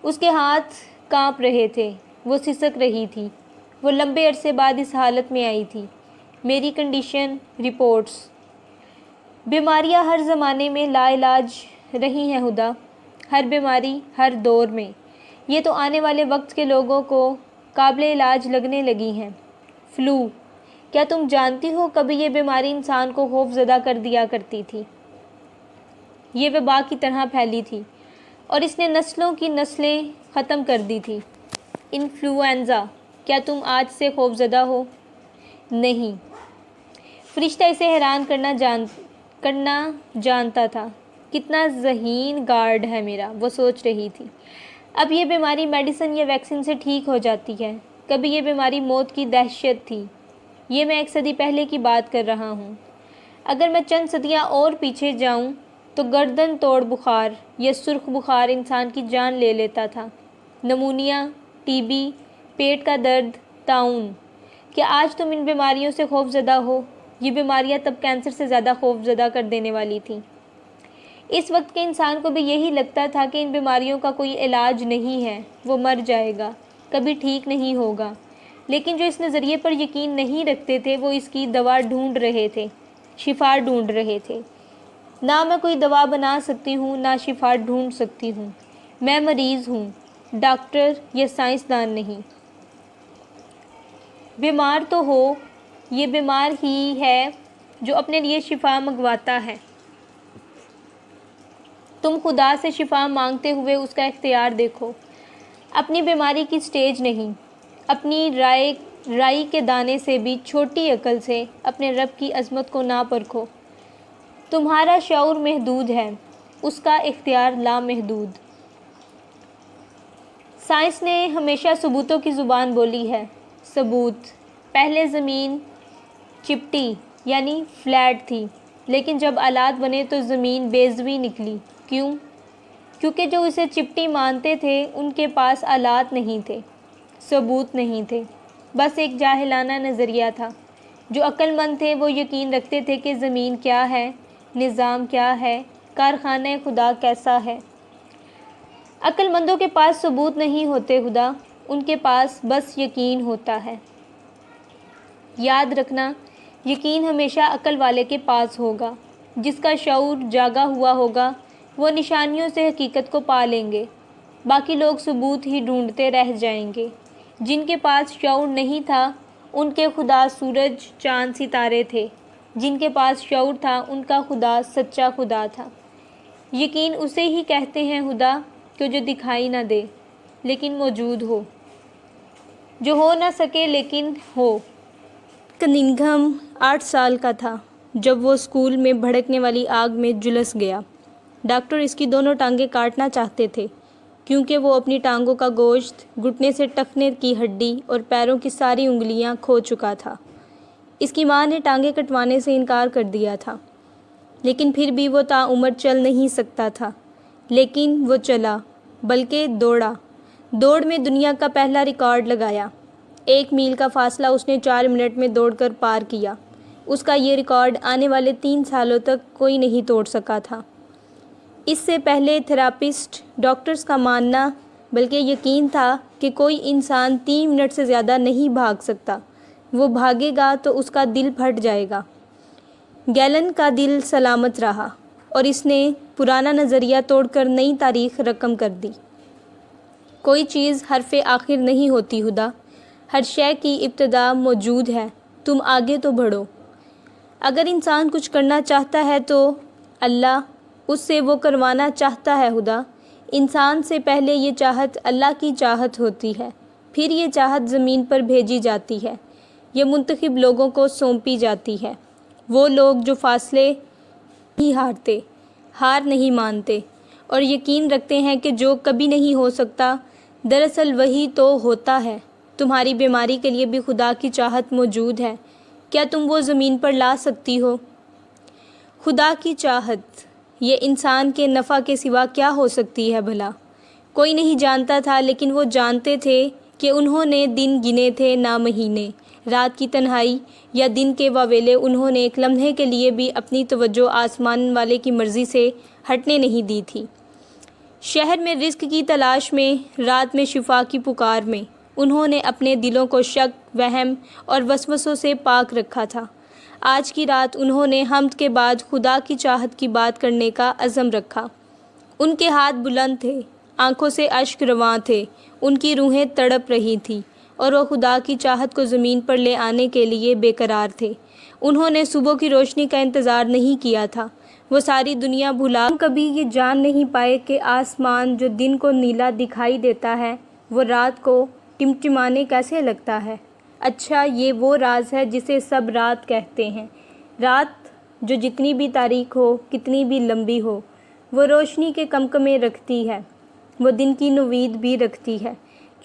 اس کے ہاتھ کانپ رہے تھے، وہ سسک رہی تھی۔ وہ لمبے عرصے بعد اس حالت میں آئی تھی۔ میری کنڈیشن، رپورٹس، بیماریاں ہر زمانے میں لا علاج رہی ہیں ہدا، ہر بیماری، ہر دور میں۔ یہ تو آنے والے وقت کے لوگوں کو قابل علاج لگنے لگی ہیں۔ فلو، کیا تم جانتی ہو کبھی یہ بیماری انسان کو خوف زدہ کر دیا کرتی تھی؟ یہ وبا کی طرح پھیلی تھی اور اس نے نسلوں کی نسلیں ختم کر دی تھی۔ انفلوئنزا، کیا تم آج سے خوف زدہ ہو؟ نہیں، فرشتہ اسے حیران کرنا جانتا تھا۔ کتنا ذہین گارڈ ہے میرا، وہ سوچ رہی تھی۔ اب یہ بیماری میڈیسن یا ویکسین سے ٹھیک ہو جاتی ہے، کبھی یہ بیماری موت کی دہشت تھی۔ یہ میں 1 صدی پہلے کی بات کر رہا ہوں۔ اگر میں چند صدیاں اور پیچھے جاؤں تو گردن توڑ بخار یا سرخ بخار انسان کی جان لے لیتا تھا۔ نمونیا، ٹی بی، پیٹ کا درد، طاعون۔ کیا آج تم ان بیماریوں سے خوف زدہ ہو؟ یہ بیماریاں تب کینسر سے زیادہ خوف زدہ کر دینے والی تھیں۔ اس وقت کے انسان کو بھی یہی لگتا تھا کہ ان بیماریوں کا کوئی علاج نہیں ہے، وہ مر جائے گا، کبھی ٹھیک نہیں ہوگا۔ لیکن جو اس نظریے پر یقین نہیں رکھتے تھے وہ اس کی دوا ڈھونڈ رہے تھے، شفا ڈھونڈ رہے تھے۔ نہ میں کوئی دوا بنا سکتی ہوں، نہ شفا ڈھونڈ سکتی ہوں۔ میں مریض ہوں، ڈاکٹر یا سائنسدان نہیں۔ بیمار تو ہو، یہ بیمار ہی ہے جو اپنے لیے شفا منگواتا ہے۔ تم خدا سے شفا مانگتے ہوئے اس کا اختیار دیکھو۔ اپنی بیماری کی سٹیج نہیں، اپنی رائی کے دانے سے بھی چھوٹی عقل سے اپنے رب کی عظمت کو نہ پرکھو۔ تمہارا شعور محدود ہے، اس کا اختیار لامحدود۔ سائنس نے ہمیشہ ثبوتوں کی زبان بولی ہے۔ ثبوت۔ پہلے زمین چپٹی یعنی فلیٹ تھی، لیکن جب آلات بنے تو زمین بیضوی نکلی۔ کیوں؟ کیونکہ جو اسے چپٹی مانتے تھے ان کے پاس آلات نہیں تھے، ثبوت نہیں تھے، بس ایک جاہلانہ نظریہ تھا۔ جو عقل مند تھے وہ یقین رکھتے تھے کہ زمین کیا ہے، نظام کیا ہے، کارخانہ خدا کیسا ہے۔ عقل مندوں کے پاس ثبوت نہیں ہوتے خدا، ان کے پاس بس یقین ہوتا ہے۔ یاد رکھنا، یقین ہمیشہ عقل والے کے پاس ہوگا۔ جس کا شعور جاگا ہوا ہوگا وہ نشانیوں سے حقیقت کو پا لیں گے، باقی لوگ ثبوت ہی ڈھونڈتے رہ جائیں گے۔ جن کے پاس شعور نہیں تھا ان کے خدا سورج، چاند، ستارے تھے۔ جن کے پاس شعور تھا ان کا خدا سچا خدا تھا۔ یقین اسے ہی کہتے ہیں خدا کہ جو دکھائی نہ دے لیکن موجود ہو، جو ہو نہ سکے لیکن ہو۔ کننگھم 8 سال کا تھا جب وہ اسکول میں بھڑکنے والی آگ میں جھلس گیا۔ ڈاکٹر اس کی دونوں ٹانگیں کاٹنا چاہتے تھے کیونکہ وہ اپنی ٹانگوں کا گوشت، گھٹنے سے ٹخنے کی ہڈی اور پیروں کی ساری انگلیاں کھو چکا تھا۔ اس کی ماں نے ٹانگیں کٹوانے سے انکار کر دیا تھا، لیکن پھر بھی وہ تعمر چل نہیں سکتا تھا۔ لیکن وہ چلا، بلکہ دوڑا۔ دوڑ میں دنیا کا پہلا ریکارڈ لگایا۔ 1 میل کا فاصلہ اس نے 4 منٹ میں دوڑ کر پار کیا۔ اس کا یہ ریکارڈ آنے والے 3 سالوں تک کوئی نہیں توڑ سکا تھا۔ اس سے پہلے تھراپسٹ، ڈاکٹرز کا ماننا بلکہ یقین تھا کہ کوئی انسان 3 منٹ سے زیادہ نہیں بھاگ سکتا۔ وہ بھاگے گا تو اس کا دل پھٹ جائے گا۔ گیلن کا دل سلامت رہا اور اس نے پرانا نظریہ توڑ کر نئی تاریخ رقم کر دی۔ کوئی چیز حرف آخر نہیں ہوتی خدا، ہر شے کی ابتدا موجود ہے، تم آگے تو بڑھو۔ اگر انسان کچھ کرنا چاہتا ہے تو اللہ اس سے وہ کروانا چاہتا ہے خدا۔ انسان سے پہلے یہ چاہت اللہ کی چاہت ہوتی ہے، پھر یہ چاہت زمین پر بھیجی جاتی ہے، یہ منتخب لوگوں کو سونپی جاتی ہے۔ وہ لوگ جو فاصلے نہیں ہارتے، ہار نہیں مانتے اور یقین رکھتے ہیں کہ جو کبھی نہیں ہو سکتا دراصل وہی تو ہوتا ہے۔ تمہاری بیماری کے لیے بھی خدا کی چاہت موجود ہے، کیا تم وہ زمین پر لا سکتی ہو؟ خدا کی چاہت، یہ انسان کے نفع کے سوا کیا ہو سکتی ہے بھلا؟ کوئی نہیں جانتا تھا، لیکن وہ جانتے تھے کہ انہوں نے دن گنے تھے نہ مہینے۔ رات کی تنہائی یا دن کے واویلے انہوں نے ایک لمحے کے لیے بھی اپنی توجہ آسمان والے کی مرضی سے ہٹنے نہیں دی تھی۔ شہر میں رزق کی تلاش میں، رات میں شفا کی پکار میں، انہوں نے اپنے دلوں کو شک، وہم اور وسوسوں سے پاک رکھا تھا۔ آج کی رات انہوں نے حمد کے بعد خدا کی چاہت کی بات کرنے کا عزم رکھا۔ ان کے ہاتھ بلند تھے، آنکھوں سے اشک رواں تھے، ان کی روحیں تڑپ رہی تھیں اور وہ خدا کی چاہت کو زمین پر لے آنے کے لیے بے قرار تھے۔ انہوں نے صبح کی روشنی کا انتظار نہیں کیا تھا، وہ ساری دنیا بھلا کبھی یہ جان نہیں پائے کہ آسمان جو دن کو نیلا دکھائی دیتا ہے وہ رات کو ٹمٹمانے کیسے لگتا ہے۔ اچھا، یہ وہ راز ہے جسے سب رات کہتے ہیں، رات جو جتنی بھی تاریک ہو، کتنی بھی لمبی ہو، وہ روشنی کے کمکمے رکھتی ہے، وہ دن کی نوید بھی رکھتی ہے،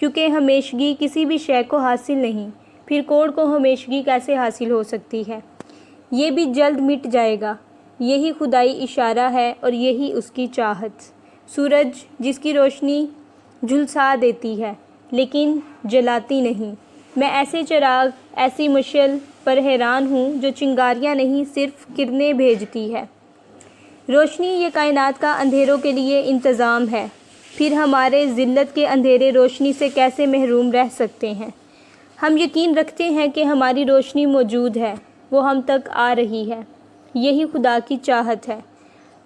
کیونکہ ہمیشگی کسی بھی شے کو حاصل نہیں، پھر کوڑ کو ہمیشگی کیسے حاصل ہو سکتی ہے؟ یہ بھی جلد مٹ جائے گا، یہی خدائی اشارہ ہے اور یہی اس کی چاہت۔ سورج جس کی روشنی جھلسا دیتی ہے لیکن جلاتی نہیں۔ میں ایسے چراغ، ایسی مشعل پر حیران ہوں جو چنگاریاں نہیں صرف کرنیں بھیجتی ہے۔ روشنی یہ کائنات کا اندھیروں کے لیے انتظام ہے، پھر ہمارے ذلت کے اندھیرے روشنی سے کیسے محروم رہ سکتے ہیں؟ ہم یقین رکھتے ہیں کہ ہماری روشنی موجود ہے، وہ ہم تک آ رہی ہے، یہی خدا کی چاہت ہے۔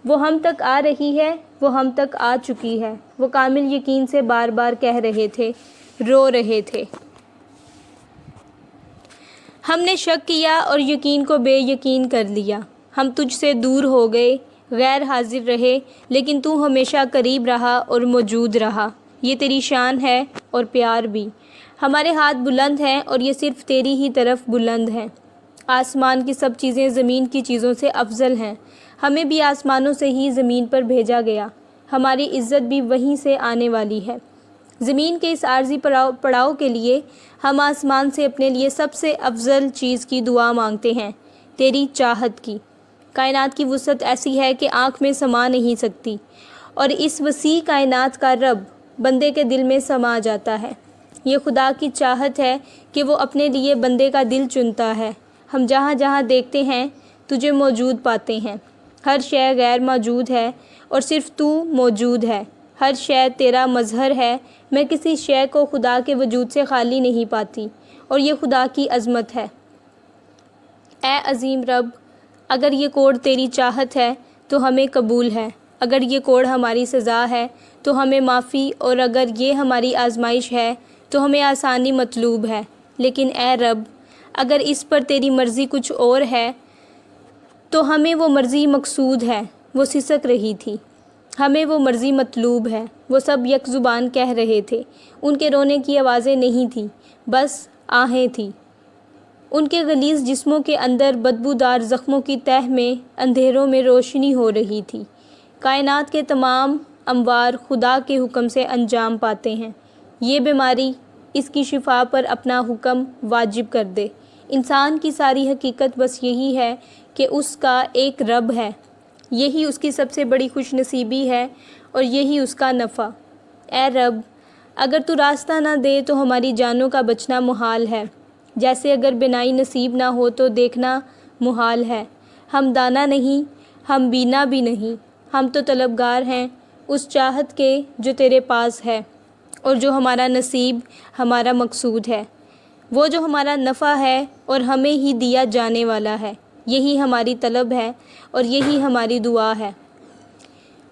وہ ہم تک آ رہی ہے، وہ ہم تک آ چکی ہے، وہ کامل یقین سے بار بار کہہ رہے تھے، رو رہے تھے۔ ہم نے شک کیا اور یقین کو بے یقین کر لیا، ہم تجھ سے دور ہو گئے، غیر حاضر رہے، لیکن تو ہمیشہ قریب رہا اور موجود رہا۔ یہ تیری شان ہے اور پیار بھی۔ ہمارے ہاتھ بلند ہیں اور یہ صرف تیری ہی طرف بلند ہیں۔ آسمان کی سب چیزیں زمین کی چیزوں سے افضل ہیں، ہمیں بھی آسمانوں سے ہی زمین پر بھیجا گیا، ہماری عزت بھی وہیں سے آنے والی ہے۔ زمین کے اس عارضی پڑاؤ کے لیے ہم آسمان سے اپنے لیے سب سے افضل چیز کی دعا مانگتے ہیں، تیری چاہت کی۔ کائنات کی وسعت ایسی ہے کہ آنکھ میں سما نہیں سکتی، اور اس وسیع کائنات کا رب بندے کے دل میں سما جاتا ہے۔ یہ خدا کی چاہت ہے کہ وہ اپنے لیے بندے کا دل چنتا ہے۔ ہم جہاں جہاں دیکھتے ہیں تجھے موجود پاتے ہیں۔ ہر شے غیر موجود ہے اور صرف تو موجود ہے۔ ہر شے تیرا مظہر ہے، میں کسی شے کو خدا کے وجود سے خالی نہیں پاتی، اور یہ خدا کی عظمت ہے۔ اے عظیم رب، اگر یہ کوڑ تیری چاہت ہے تو ہمیں قبول ہے، اگر یہ کوڑ ہماری سزا ہے تو ہمیں معافی، اور اگر یہ ہماری آزمائش ہے تو ہمیں آسانی مطلوب ہے۔ لیکن اے رب، اگر اس پر تیری مرضی کچھ اور ہے تو ہمیں وہ مرضی مقصود ہے۔ وہ سسک رہی تھی، ہمیں وہ مرضی مطلوب ہے۔ وہ سب یک زبان کہہ رہے تھے، ان کے رونے کی آوازیں نہیں تھیں، بس آہیں تھیں۔ ان کے غلیظ جسموں کے اندر بدبودار زخموں کی تہہ میں اندھیروں میں روشنی ہو رہی تھی۔ کائنات کے تمام اموار خدا کے حکم سے انجام پاتے ہیں۔ یہ بیماری، اس کی شفا پر اپنا حکم واجب کر دے۔ انسان کی ساری حقیقت بس یہی ہے کہ اس کا ایک رب ہے، یہی اس کی سب سے بڑی خوش نصیبی ہے اور یہی اس کا نفع۔ اے رب، اگر تو راستہ نہ دے تو ہماری جانوں کا بچنا محال ہے، جیسے اگر بینائی نصیب نہ ہو تو دیکھنا محال ہے۔ ہم دانا نہیں، ہم بینا بھی نہیں، ہم تو طلبگار ہیں اس چاہت کے جو تیرے پاس ہے، اور جو ہمارا نصیب، ہمارا مقصود ہے، وہ جو ہمارا نفع ہے اور ہمیں ہی دیا جانے والا ہے۔ یہی ہماری طلب ہے اور یہی ہماری دعا ہے۔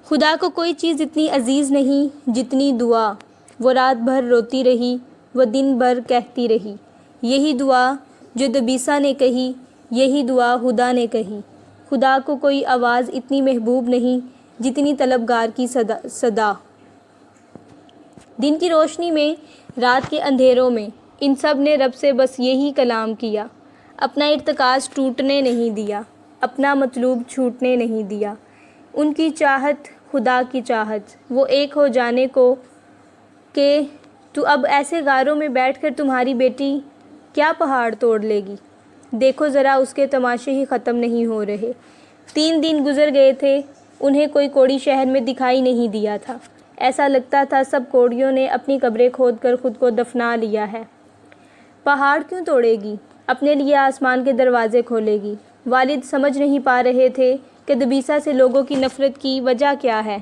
خدا کو کوئی چیز اتنی عزیز نہیں جتنی دعا۔ وہ رات بھر روتی رہی، وہ دن بھر کہتی رہی، یہی دعا جو دبیسا نے کہی، یہی دعا ہدا نے کہی۔ خدا کو کوئی آواز اتنی محبوب نہیں جتنی طلبگار کی صدا۔ دن کی روشنی میں، رات کے اندھیروں میں، ان سب نے رب سے بس یہی کلام کیا، اپنا ارتکاز ٹوٹنے نہیں دیا، اپنا مطلوب چھوٹنے نہیں دیا۔ ان کی چاہت خدا کی چاہت، وہ ایک ہو جانے کو، کہ تو اب ایسے غاروں میں بیٹھ کر تمہاری بیٹی کیا پہاڑ توڑ لے گی؟ دیکھو ذرا، اس کے تماشے ہی ختم نہیں ہو رہے۔ 3 دن گزر گئے تھے، انہیں کوئی کوڑی شہر میں دکھائی نہیں دیا تھا۔ ایسا لگتا تھا سب کوڑیوں نے اپنی قبریں کھود کر خود کو دفنا لیا ہے۔ پہاڑ کیوں توڑے گی؟ اپنے لیے آسمان کے دروازے کھولے گی۔ والد سمجھ نہیں پا رہے تھے کہ دبیسا سے لوگوں کی نفرت کی وجہ کیا ہے۔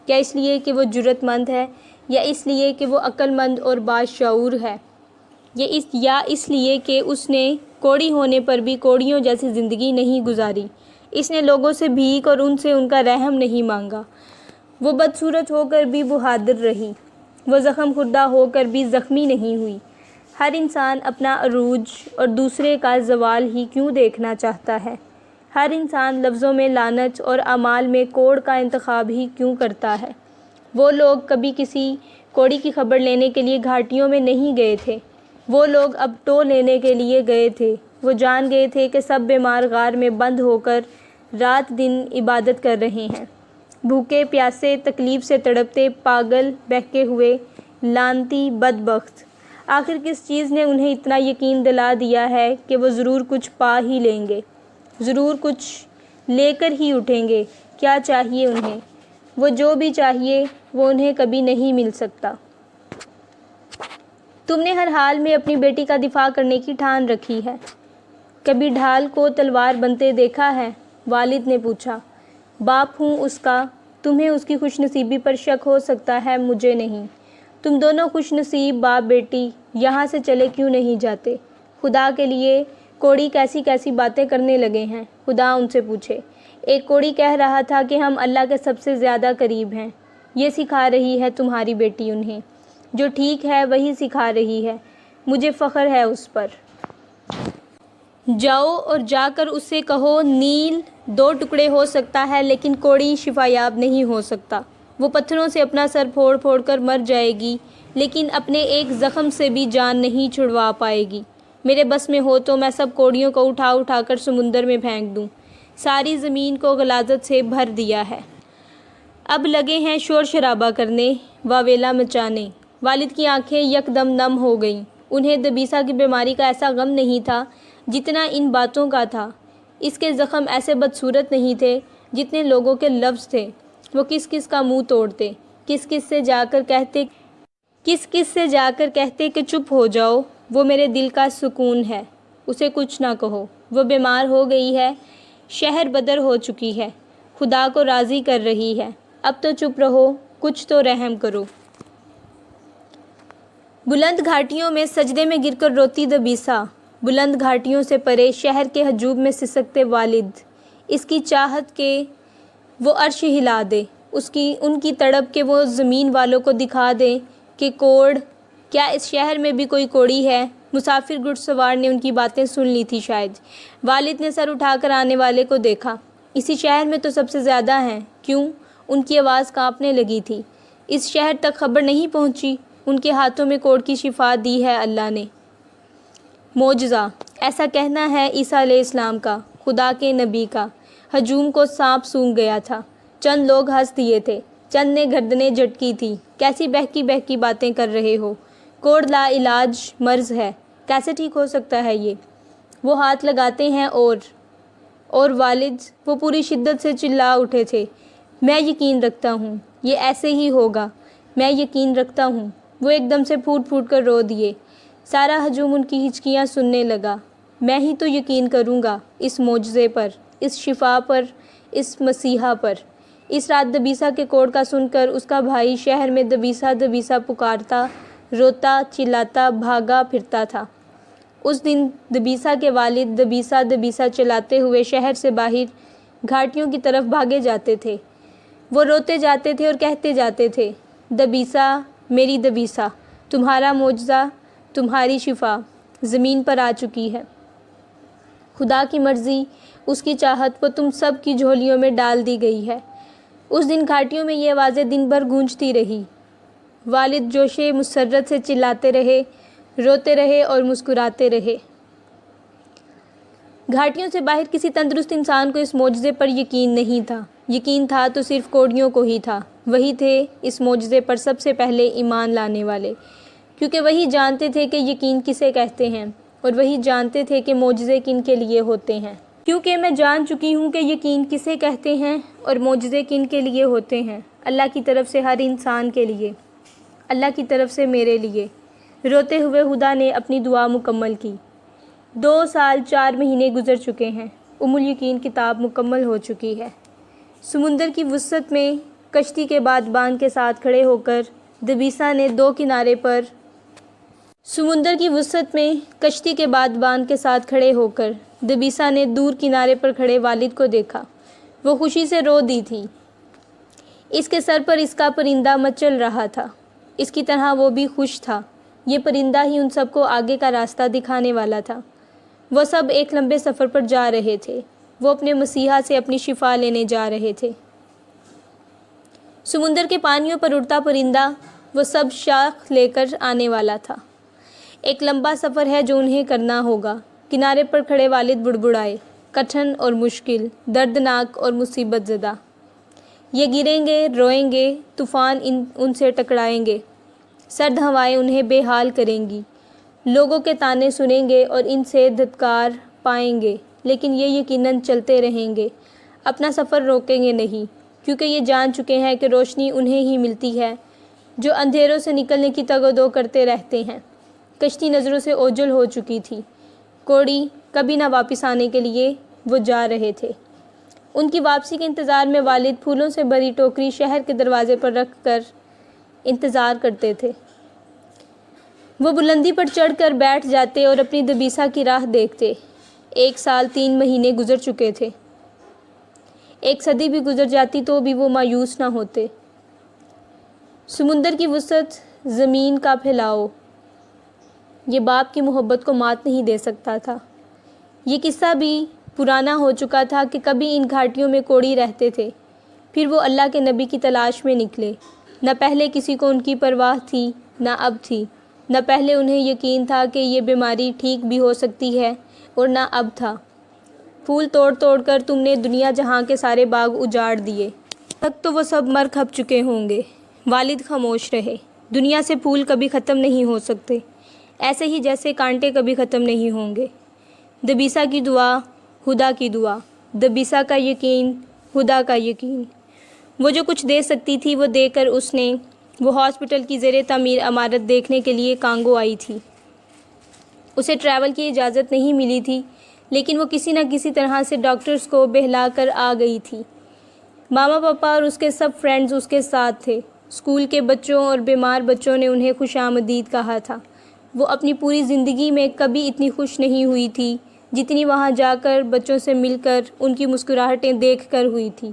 کیا اس لیے کہ وہ جرأت مند ہے، یا اس لیے کہ وہ عقل مند اور باشعور ہے، یا اس لیے کہ اس نے کوڑی ہونے پر بھی کوڑیوں جیسی زندگی نہیں گزاری؟ اس نے لوگوں سے بھیک اور ان سے ان کا رحم نہیں مانگا۔ وہ بدصورت ہو کر بھی بہادر رہی، وہ زخم خوردہ ہو کر بھی زخمی نہیں ہوئی۔ ہر انسان اپنا عروج اور دوسرے کا زوال ہی کیوں دیکھنا چاہتا ہے؟ ہر انسان لفظوں میں لعنت اور اعمال میں کوڑ کا انتخاب ہی کیوں کرتا ہے؟ وہ لوگ کبھی کسی کوڑی کی خبر لینے کے لیے گھاٹیوں میں نہیں گئے تھے، وہ لوگ اب ٹو لینے کے لیے گئے تھے۔ وہ جان گئے تھے کہ سب بیمار غار میں بند ہو کر رات دن عبادت کر رہے ہیں، بھوکے پیاسے، تکلیف سے تڑپتے، پاگل بہکے ہوئے، لعنتی بدبخت۔ آخر کس چیز نے انہیں اتنا یقین دلا دیا ہے کہ وہ ضرور کچھ پا ہی لیں گے، ضرور کچھ لے کر ہی اٹھیں گے؟ کیا چاہیے انہیں؟ وہ جو بھی چاہیے وہ انہیں کبھی نہیں مل سکتا۔ تم نے ہر حال میں اپنی بیٹی کا دفاع کرنے کی ٹھان رکھی ہے، کبھی ڈھال کو تلوار بنتے دیکھا ہے؟ والد نے پوچھا۔ باپ ہوں اس کا، تمہیں اس کی خوش نصیبی پر شک ہو سکتا ہے، مجھے نہیں۔ تم دونوں خوش نصیب باپ بیٹی یہاں سے چلے کیوں نہیں جاتے؟ خدا کے لیے کوڑی کیسی کیسی باتیں کرنے لگے ہیں، خدا ان سے پوچھے۔ ایک کوڑی کہہ رہا تھا کہ ہم اللہ کے سب سے زیادہ قریب ہیں، یہ سکھا رہی ہے تمہاری بیٹی انہیں، جو ٹھیک ہے وہی سکھا رہی ہے، مجھے فخر ہے اس پر۔ جاؤ اور جا کر اس سے کہو نیل 2 ٹکڑے ہو سکتا ہے لیکن کوڑی شفایاب نہیں ہو سکتا۔ وہ پتھروں سے اپنا سر پھوڑ پھوڑ کر مر جائے گی لیکن اپنے ایک زخم سے بھی جان نہیں چھڑوا پائے گی۔ میرے بس میں ہو تو میں سب کوڑیوں کو اٹھا اٹھا کر سمندر میں پھینک دوں، ساری زمین کو غلاظت سے بھر دیا ہے۔ اب لگے ہیں شور شرابہ کرنے، واویلا مچانے۔ والد کی آنکھیں یکدم نم ہو گئیں۔ انہیں دبیسا کی بیماری کا ایسا غم نہیں تھا جتنا ان باتوں کا تھا، اس کے زخم ایسے بدصورت نہیں تھے جتنے لوگوں کے لفظ تھے۔ وہ کس کس کا منہ توڑتے، کس کس سے جا کر کہتے کہ چپ ہو جاؤ، وہ میرے دل کا سکون ہے، اسے کچھ نہ کہو، وہ بیمار ہو گئی ہے، شہر بدر ہو چکی ہے، خدا کو راضی کر رہی ہے، اب تو چپ رہو، کچھ تو رحم کرو۔ بلند گھاٹیوں میں سجدے میں گر کر روتی دبیسا، بلند گھاٹیوں سے پرے شہر کے ہجوم میں سسکتے والد، اس کی چاہت کہ وہ عرش ہلا دے، ان کی تڑپ کہ وہ زمین والوں کو دکھا دے کہ کیا اس شہر میں بھی کوئی کوڑی ہے؟ مسافر گھڑ سوار نے ان کی باتیں سن لی تھی شاید۔ والد نے سر اٹھا کر آنے والے کو دیکھا۔ اسی شہر میں تو سب سے زیادہ ہیں، کیوں؟ ان کی آواز کانپنے لگی تھی۔ اس شہر تک خبر نہیں پہنچی؟ ان کے ہاتھوں میں کوڑ کی شفا دی ہے اللہ نے۔ معجزہ، ایسا کہنا ہے عیسیٰ علیہ السلام کا، خدا کے نبی کا۔ ہجوم کو سانپ سونگھ گیا تھا، چند لوگ ہنس دیے تھے، چند نے گردنیں جھٹکی تھی۔ کیسی بہکی بہکی باتیں کر رہے ہو، کوڑ لا علاج مرض ہے، کیسے ٹھیک ہو سکتا ہے یہ؟ وہ ہاتھ لگاتے ہیں اور والد، وہ پوری شدت سے چلا اٹھے تھے۔ میں یقین رکھتا ہوں یہ ایسے ہی ہوگا، میں یقین رکھتا ہوں۔ وہ ایک دم سے پھوٹ پھوٹ کر رو دیے۔ سارا ہجوم ان کی ہچکیاں سننے لگا۔ میں ہی تو یقین کروں گا اس معجزے پر، اس شفا پر، اس مسیحا پر۔ اس رات دبیسا کے کوڑ کا سن کر اس کا بھائی شہر میں دبیسا دبیسا پکارتا، روتا، چلاتا، بھاگا پھرتا تھا۔ اس دن دبیسا کے والد دبیسا دبیسا چلاتے ہوئے شہر سے باہر گھاٹیوں کی طرف بھاگے جاتے تھے۔ وہ روتے جاتے تھے اور کہتے جاتے تھے، دبیسا میری دبیسا، تمہارا معجزہ، تمہاری شفا زمین پر آ چکی ہے۔ خدا کی مرضی، اس کی چاہت، وہ تم سب کی جھولیوں میں ڈال دی گئی ہے۔ اس دن گھاٹیوں میں یہ آوازیں دن بھر گونجتی رہی۔ والد جوش مسرت سے چلاتے رہے، روتے رہے اور مسکراتے رہے۔ گھاٹیوں سے باہر کسی تندرست انسان کو اس معجزے پر یقین نہیں تھا۔ یقین تھا تو صرف کوڑیوں کو ہی تھا۔ وہی تھے اس معجزے پر سب سے پہلے ایمان لانے والے، کیونکہ وہی جانتے تھے کہ یقین کسے کہتے ہیں، اور وہی جانتے تھے کہ معجزے کن کے لیے ہوتے ہیں۔ کیونکہ میں جان چکی ہوں کہ یقین کسے کہتے ہیں اور معجزے کن کے لیے ہوتے ہیں، اللہ کی طرف سے ہر انسان کے لیے، اللہ کی طرف سے میرے لیے۔ روتے ہوئے ہدا نے اپنی دعا مکمل کی۔ 2 سال 4 مہینے گزر چکے ہیں۔ الیقین کتاب مکمل ہو چکی ہے۔ سمندر کی وسعت میں کشتی کے بادبان کے ساتھ کھڑے ہو کر دبیسا نے دور کنارے پر کھڑے والد کو دیکھا۔ وہ خوشی سے رو دی تھی۔ اس کے سر پر اس کا پرندہ مچل رہا تھا، اس کی طرح وہ بھی خوش تھا۔ یہ پرندہ ہی ان سب کو آگے کا راستہ دکھانے والا تھا۔ وہ سب ایک لمبے سفر پر جا رہے تھے۔ وہ اپنے مسیحا سے اپنی شفا لینے جا رہے تھے۔ سمندر کے پانیوں پر اڑتا پرندہ وہ سب شاخ لے کر آنے والا تھا۔ ایک لمبا سفر ہے جو انہیں کرنا ہوگا۔ کنارے پر کھڑے والد بڑبڑائے، کٹھن اور مشکل، دردناک اور مصیبت زدہ۔ یہ گریں گے، روئیں گے، طوفان ان سے ٹکرائیں گے، سرد ہوائیں انہیں بے حال کریں گی، لوگوں کے طعنے سنیں گے اور ان سے دھتکار پائیں گے، لیکن یہ یقیناً چلتے رہیں گے، اپنا سفر روکیں گے نہیں، کیونکہ یہ جان چکے ہیں کہ روشنی انہیں ہی ملتی ہے جو اندھیروں سے نکلنے کی تگ و دو کرتے رہتے ہیں۔ کشتی نظروں سے اوجھل ہو چکی تھی، کوڑی کبھی نہ واپس آنے کے لیے وہ جا رہے تھے۔ ان کی واپسی کے انتظار میں والد پھولوں سے بھری ٹوکری شہر کے دروازے پر رکھ کر انتظار کرتے تھے۔ وہ بلندی پر چڑھ کر بیٹھ جاتے اور اپنی دبیسا کی راہ دیکھتے۔ 1 سال 3 مہینے گزر چکے تھے۔ 1 صدی بھی گزر جاتی تو بھی وہ مایوس نہ ہوتے۔ سمندر کی وسعت، زمین کا پھیلاؤ، یہ باپ کی محبت کو مات نہیں دے سکتا تھا۔ یہ قصہ بھی پرانا ہو چکا تھا کہ کبھی ان گھاٹیوں میں کوڑی رہتے تھے، پھر وہ اللہ کے نبی کی تلاش میں نکلے۔ نہ پہلے کسی کو ان کی پرواہ تھی، نہ اب تھی۔ نہ پہلے انہیں یقین تھا کہ یہ بیماری ٹھیک بھی ہو سکتی ہے، اور نہ اب تھا۔ پھول توڑ توڑ کر تم نے دنیا جہاں کے سارے باغ اجاڑ دیے۔ تک تو وہ سب مر کھپ چکے ہوں گے۔ والد خاموش رہے۔ دنیا سے پھول کبھی ختم نہیں ہو سکتے، ایسے ہی جیسے کانٹے کبھی ختم نہیں ہوں گے۔ دبیسا کی دعا، خدا کی دعا، دبیسا کا یقین، خدا کا یقین۔ وہ جو کچھ دے سکتی تھی وہ دے کر اس نے وہ ہاسپٹل کی زیر تعمیر عمارت دیکھنے کے لیے کانگو آئی تھی۔ اسے ٹریول کی اجازت نہیں ملی تھی، لیکن وہ کسی نہ کسی طرح سے ڈاکٹرز کو بہلا کر آ گئی تھی۔ ماما پاپا اور اس کے سب فرینڈز اس کے ساتھ تھے۔ اسکول کے بچوں اور بیمار بچوں نے انہیں خوش آمدید کہا تھا۔ وہ اپنی پوری زندگی میں کبھی اتنی خوش نہیں ہوئی تھی جتنی وہاں جا کر بچوں سے مل کر ان کی مسکراہٹیں دیکھ کر ہوئی تھی۔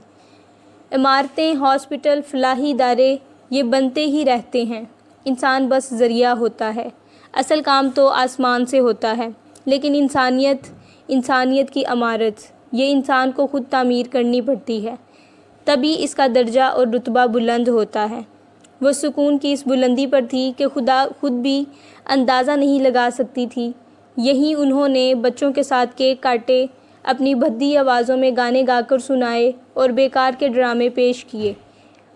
عمارتیں، ہاسپٹل، فلاحی ادارے یہ بنتے ہی رہتے ہیں، انسان بس ذریعہ ہوتا ہے، اصل کام تو آسمان سے ہوتا ہے۔ لیکن انسانیت کی عمارت، یہ انسان کو خود تعمیر کرنی پڑتی ہے، تبھی اس کا درجہ اور رتبہ بلند ہوتا ہے۔ وہ سکون کی اس بلندی پر تھی کہ خدا خود بھی اندازہ نہیں لگا سکتی تھی۔ یہیں انہوں نے بچوں کے ساتھ کیک کاٹے، اپنی بھدی آوازوں میں گانے گا کر سنائے اور بیکار کے ڈرامے پیش کیے۔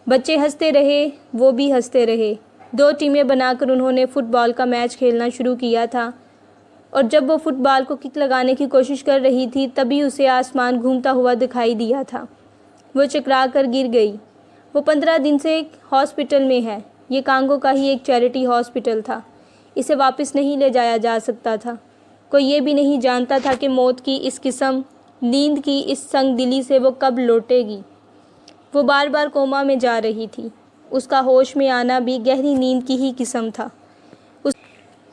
بچے ہنستے رہے، وہ بھی ہنستے رہے۔ 2 ٹیمیں بنا کر انہوں نے فٹ بال کا میچ کھیلنا شروع کیا تھا، اور جب وہ فٹ بال کو کک لگانے کی کوشش کر رہی تھی تبھی اسے آسمان گھومتا ہوا دکھائی دیا تھا۔ وہ چکرا کر گر گئی۔ وہ 15 دن سے ہاسپٹل میں ہے۔ یہ کانگو کا ہی ایک چیریٹی ہاسپٹل تھا۔ اسے واپس نہیں لے جایا جا سکتا تھا۔ کوئی یہ بھی نہیں جانتا تھا کہ موت کی اس قسم، نیند کی اس سنگ دلی سے وہ کب لوٹے گی۔ وہ بار بار کوما میں جا رہی تھی۔ اس کا ہوش میں آنا بھی گہری نیند کی ہی قسم تھا۔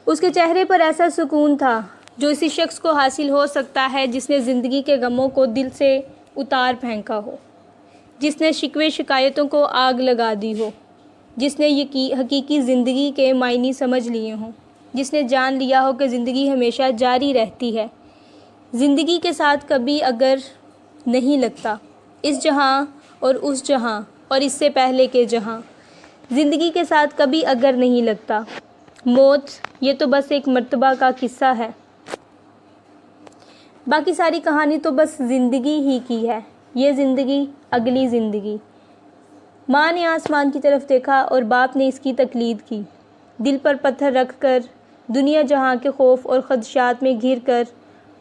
اس کے چہرے پر ایسا سکون تھا جو اسی شخص کو حاصل ہو سکتا ہے جس نے زندگی کے غموں کو دل سے اتار پھینکا ہو، جس نے شکوے شکایتوں کو آگ لگا دی ہو، جس نے حقیقی زندگی کے معنی سمجھ لیے ہوں، جس نے جان لیا ہو کہ زندگی ہمیشہ جاری رہتی ہے۔ زندگی کے ساتھ کبھی اگر نہیں لگتا، اس جہاں اور اس جہاں اور اس سے پہلے کے جہاں۔ زندگی کے ساتھ کبھی اگر نہیں لگتا۔ موت یہ تو بس ایک مرتبہ کا قصہ ہے، باقی ساری کہانی تو بس زندگی ہی کی ہے۔ یہ زندگی، اگلی زندگی۔ ماں نے آسمان کی طرف دیکھا اور باپ نے اس کی تقلید کی۔ دل پر پتھر رکھ کر، دنیا جہاں کے خوف اور خدشات میں گھر کر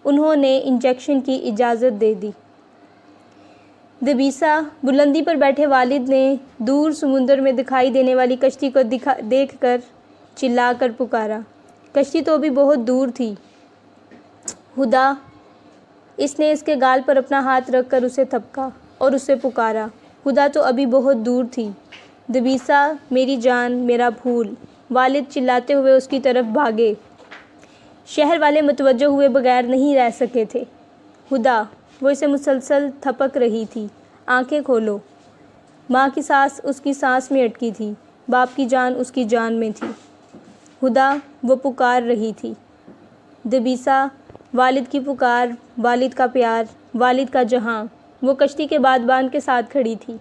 انہوں نے انجیکشن کی اجازت دے دی۔ دبیسا، بلندی پر بیٹھے والد نے دور سمندر میں دکھائی دینے والی کشتی کو دیکھ کر چلا کر پکارا۔ کشتی تو ابھی بہت دور تھی۔ خدا! اس نے اس کے گال پر اپنا ہاتھ رکھ کر اسے تھپکا اور اسے پکارا۔ خدا تو ابھی بہت دور تھی۔ دبیسا، میری جان، میرا پھول! والد چلاتے ہوئے اس کی طرف بھاگے۔ شہر والے متوجہ ہوئے بغیر نہیں رہ سکے تھے۔ خدا! وہ اسے مسلسل تھپک رہی تھی۔ آنکھیں کھولو۔ ماں کی سانس اس کی سانس میں اٹکی تھی، باپ کی جان اس کی جان میں تھی۔ خدا! وہ پکار رہی تھی۔ دبیسا، والد کی پکار، والد کا پیار، والد کا جہاں۔ وہ کشتی کے بادبان کے ساتھ کھڑی تھی۔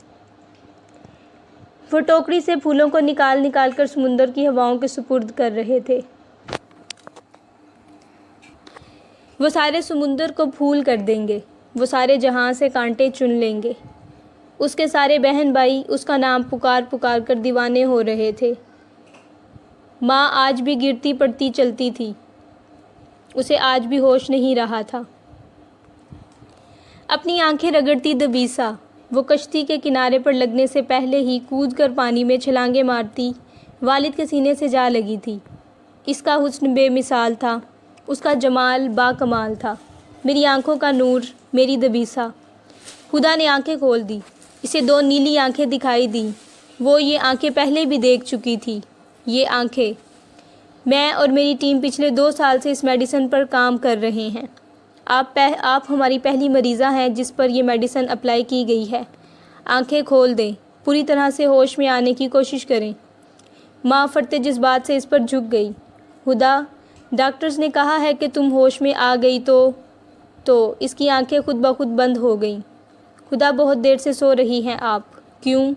وہ ٹوکری سے پھولوں کو نکال نکال کر سمندر کی ہواؤں کے سپرد کر رہے تھے۔ وہ سارے سمندر کو پھول کر دیں گے، وہ سارے جہاں سے کانٹے چن لیں گے۔ اس کے سارے بہن بھائی اس کا نام پکار پکار کر دیوانے ہو رہے تھے۔ ماں آج بھی گرتی پڑتی چلتی تھی، اسے آج بھی ہوش نہیں رہا تھا۔ اپنی آنکھیں رگڑتی دبیسا، وہ کشتی کے کنارے پر لگنے سے پہلے ہی کود کر پانی میں چھلانگیں مارتی والد کے سینے سے جا لگی تھی۔ اس کا حسن بے مثال تھا، اس کا جمال با کمال تھا۔ میری آنکھوں کا نور، میری دبیسا۔ خدا نے آنکھیں کھول دی، اسے 2 نیلی آنکھیں دکھائی دیں۔ وہ یہ آنکھیں پہلے بھی دیکھ چکی تھی۔ یہ آنکھیں۔ میں اور میری ٹیم پچھلے 2 سال سے اس میڈیسن پر کام کر رہے ہیں۔ آپ ہماری پہلی مریضہ ہیں جس پر یہ میڈیسن اپلائی کی گئی ہے۔ آنکھیں کھول دیں، پوری طرح سے ہوش میں آنے کی کوشش کریں۔ ماں فرتے جذبات سے اس پر جھک گئی۔ خدا، ڈاکٹرز نے کہا ہے کہ تم ہوش میں آ گئی تو اس کی آنکھیں خود بخود بند ہو گئیں۔ خدا، بہت دیر سے سو رہی ہیں آپ۔ کیوں؟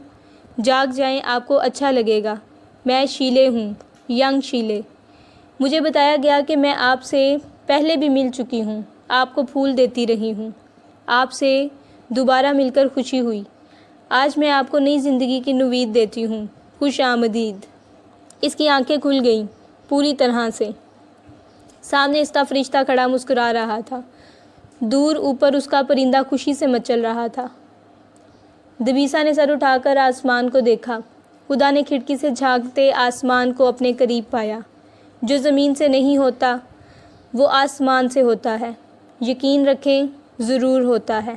جاگ جائیں، آپ کو اچھا لگے گا۔ میں شیلے ہوں، ینگ شیلے۔ مجھے بتایا گیا کہ میں آپ سے پہلے بھی مل چکی ہوں، آپ کو پھول دیتی رہی ہوں۔ آپ سے دوبارہ مل کر خوشی ہوئی۔ آج میں آپ کو نئی زندگی کی نوید دیتی ہوں۔ خوش آمدید۔ اس کی آنکھیں کھل گئیں پوری طرح سے۔ سامنے اس کا فرشتہ کھڑا مسکرا رہا تھا۔ دور اوپر اس کا پرندہ خوشی سے مچل رہا تھا۔ دبیسا نے سر اٹھا کر آسمان کو دیکھا۔ خدا نے کھڑکی سے جھانکتے آسمان کو اپنے قریب پایا۔ جو زمین سے نہیں ہوتا وہ آسمان سے ہوتا ہے۔ یقین رکھیں، ضرور ہوتا ہے۔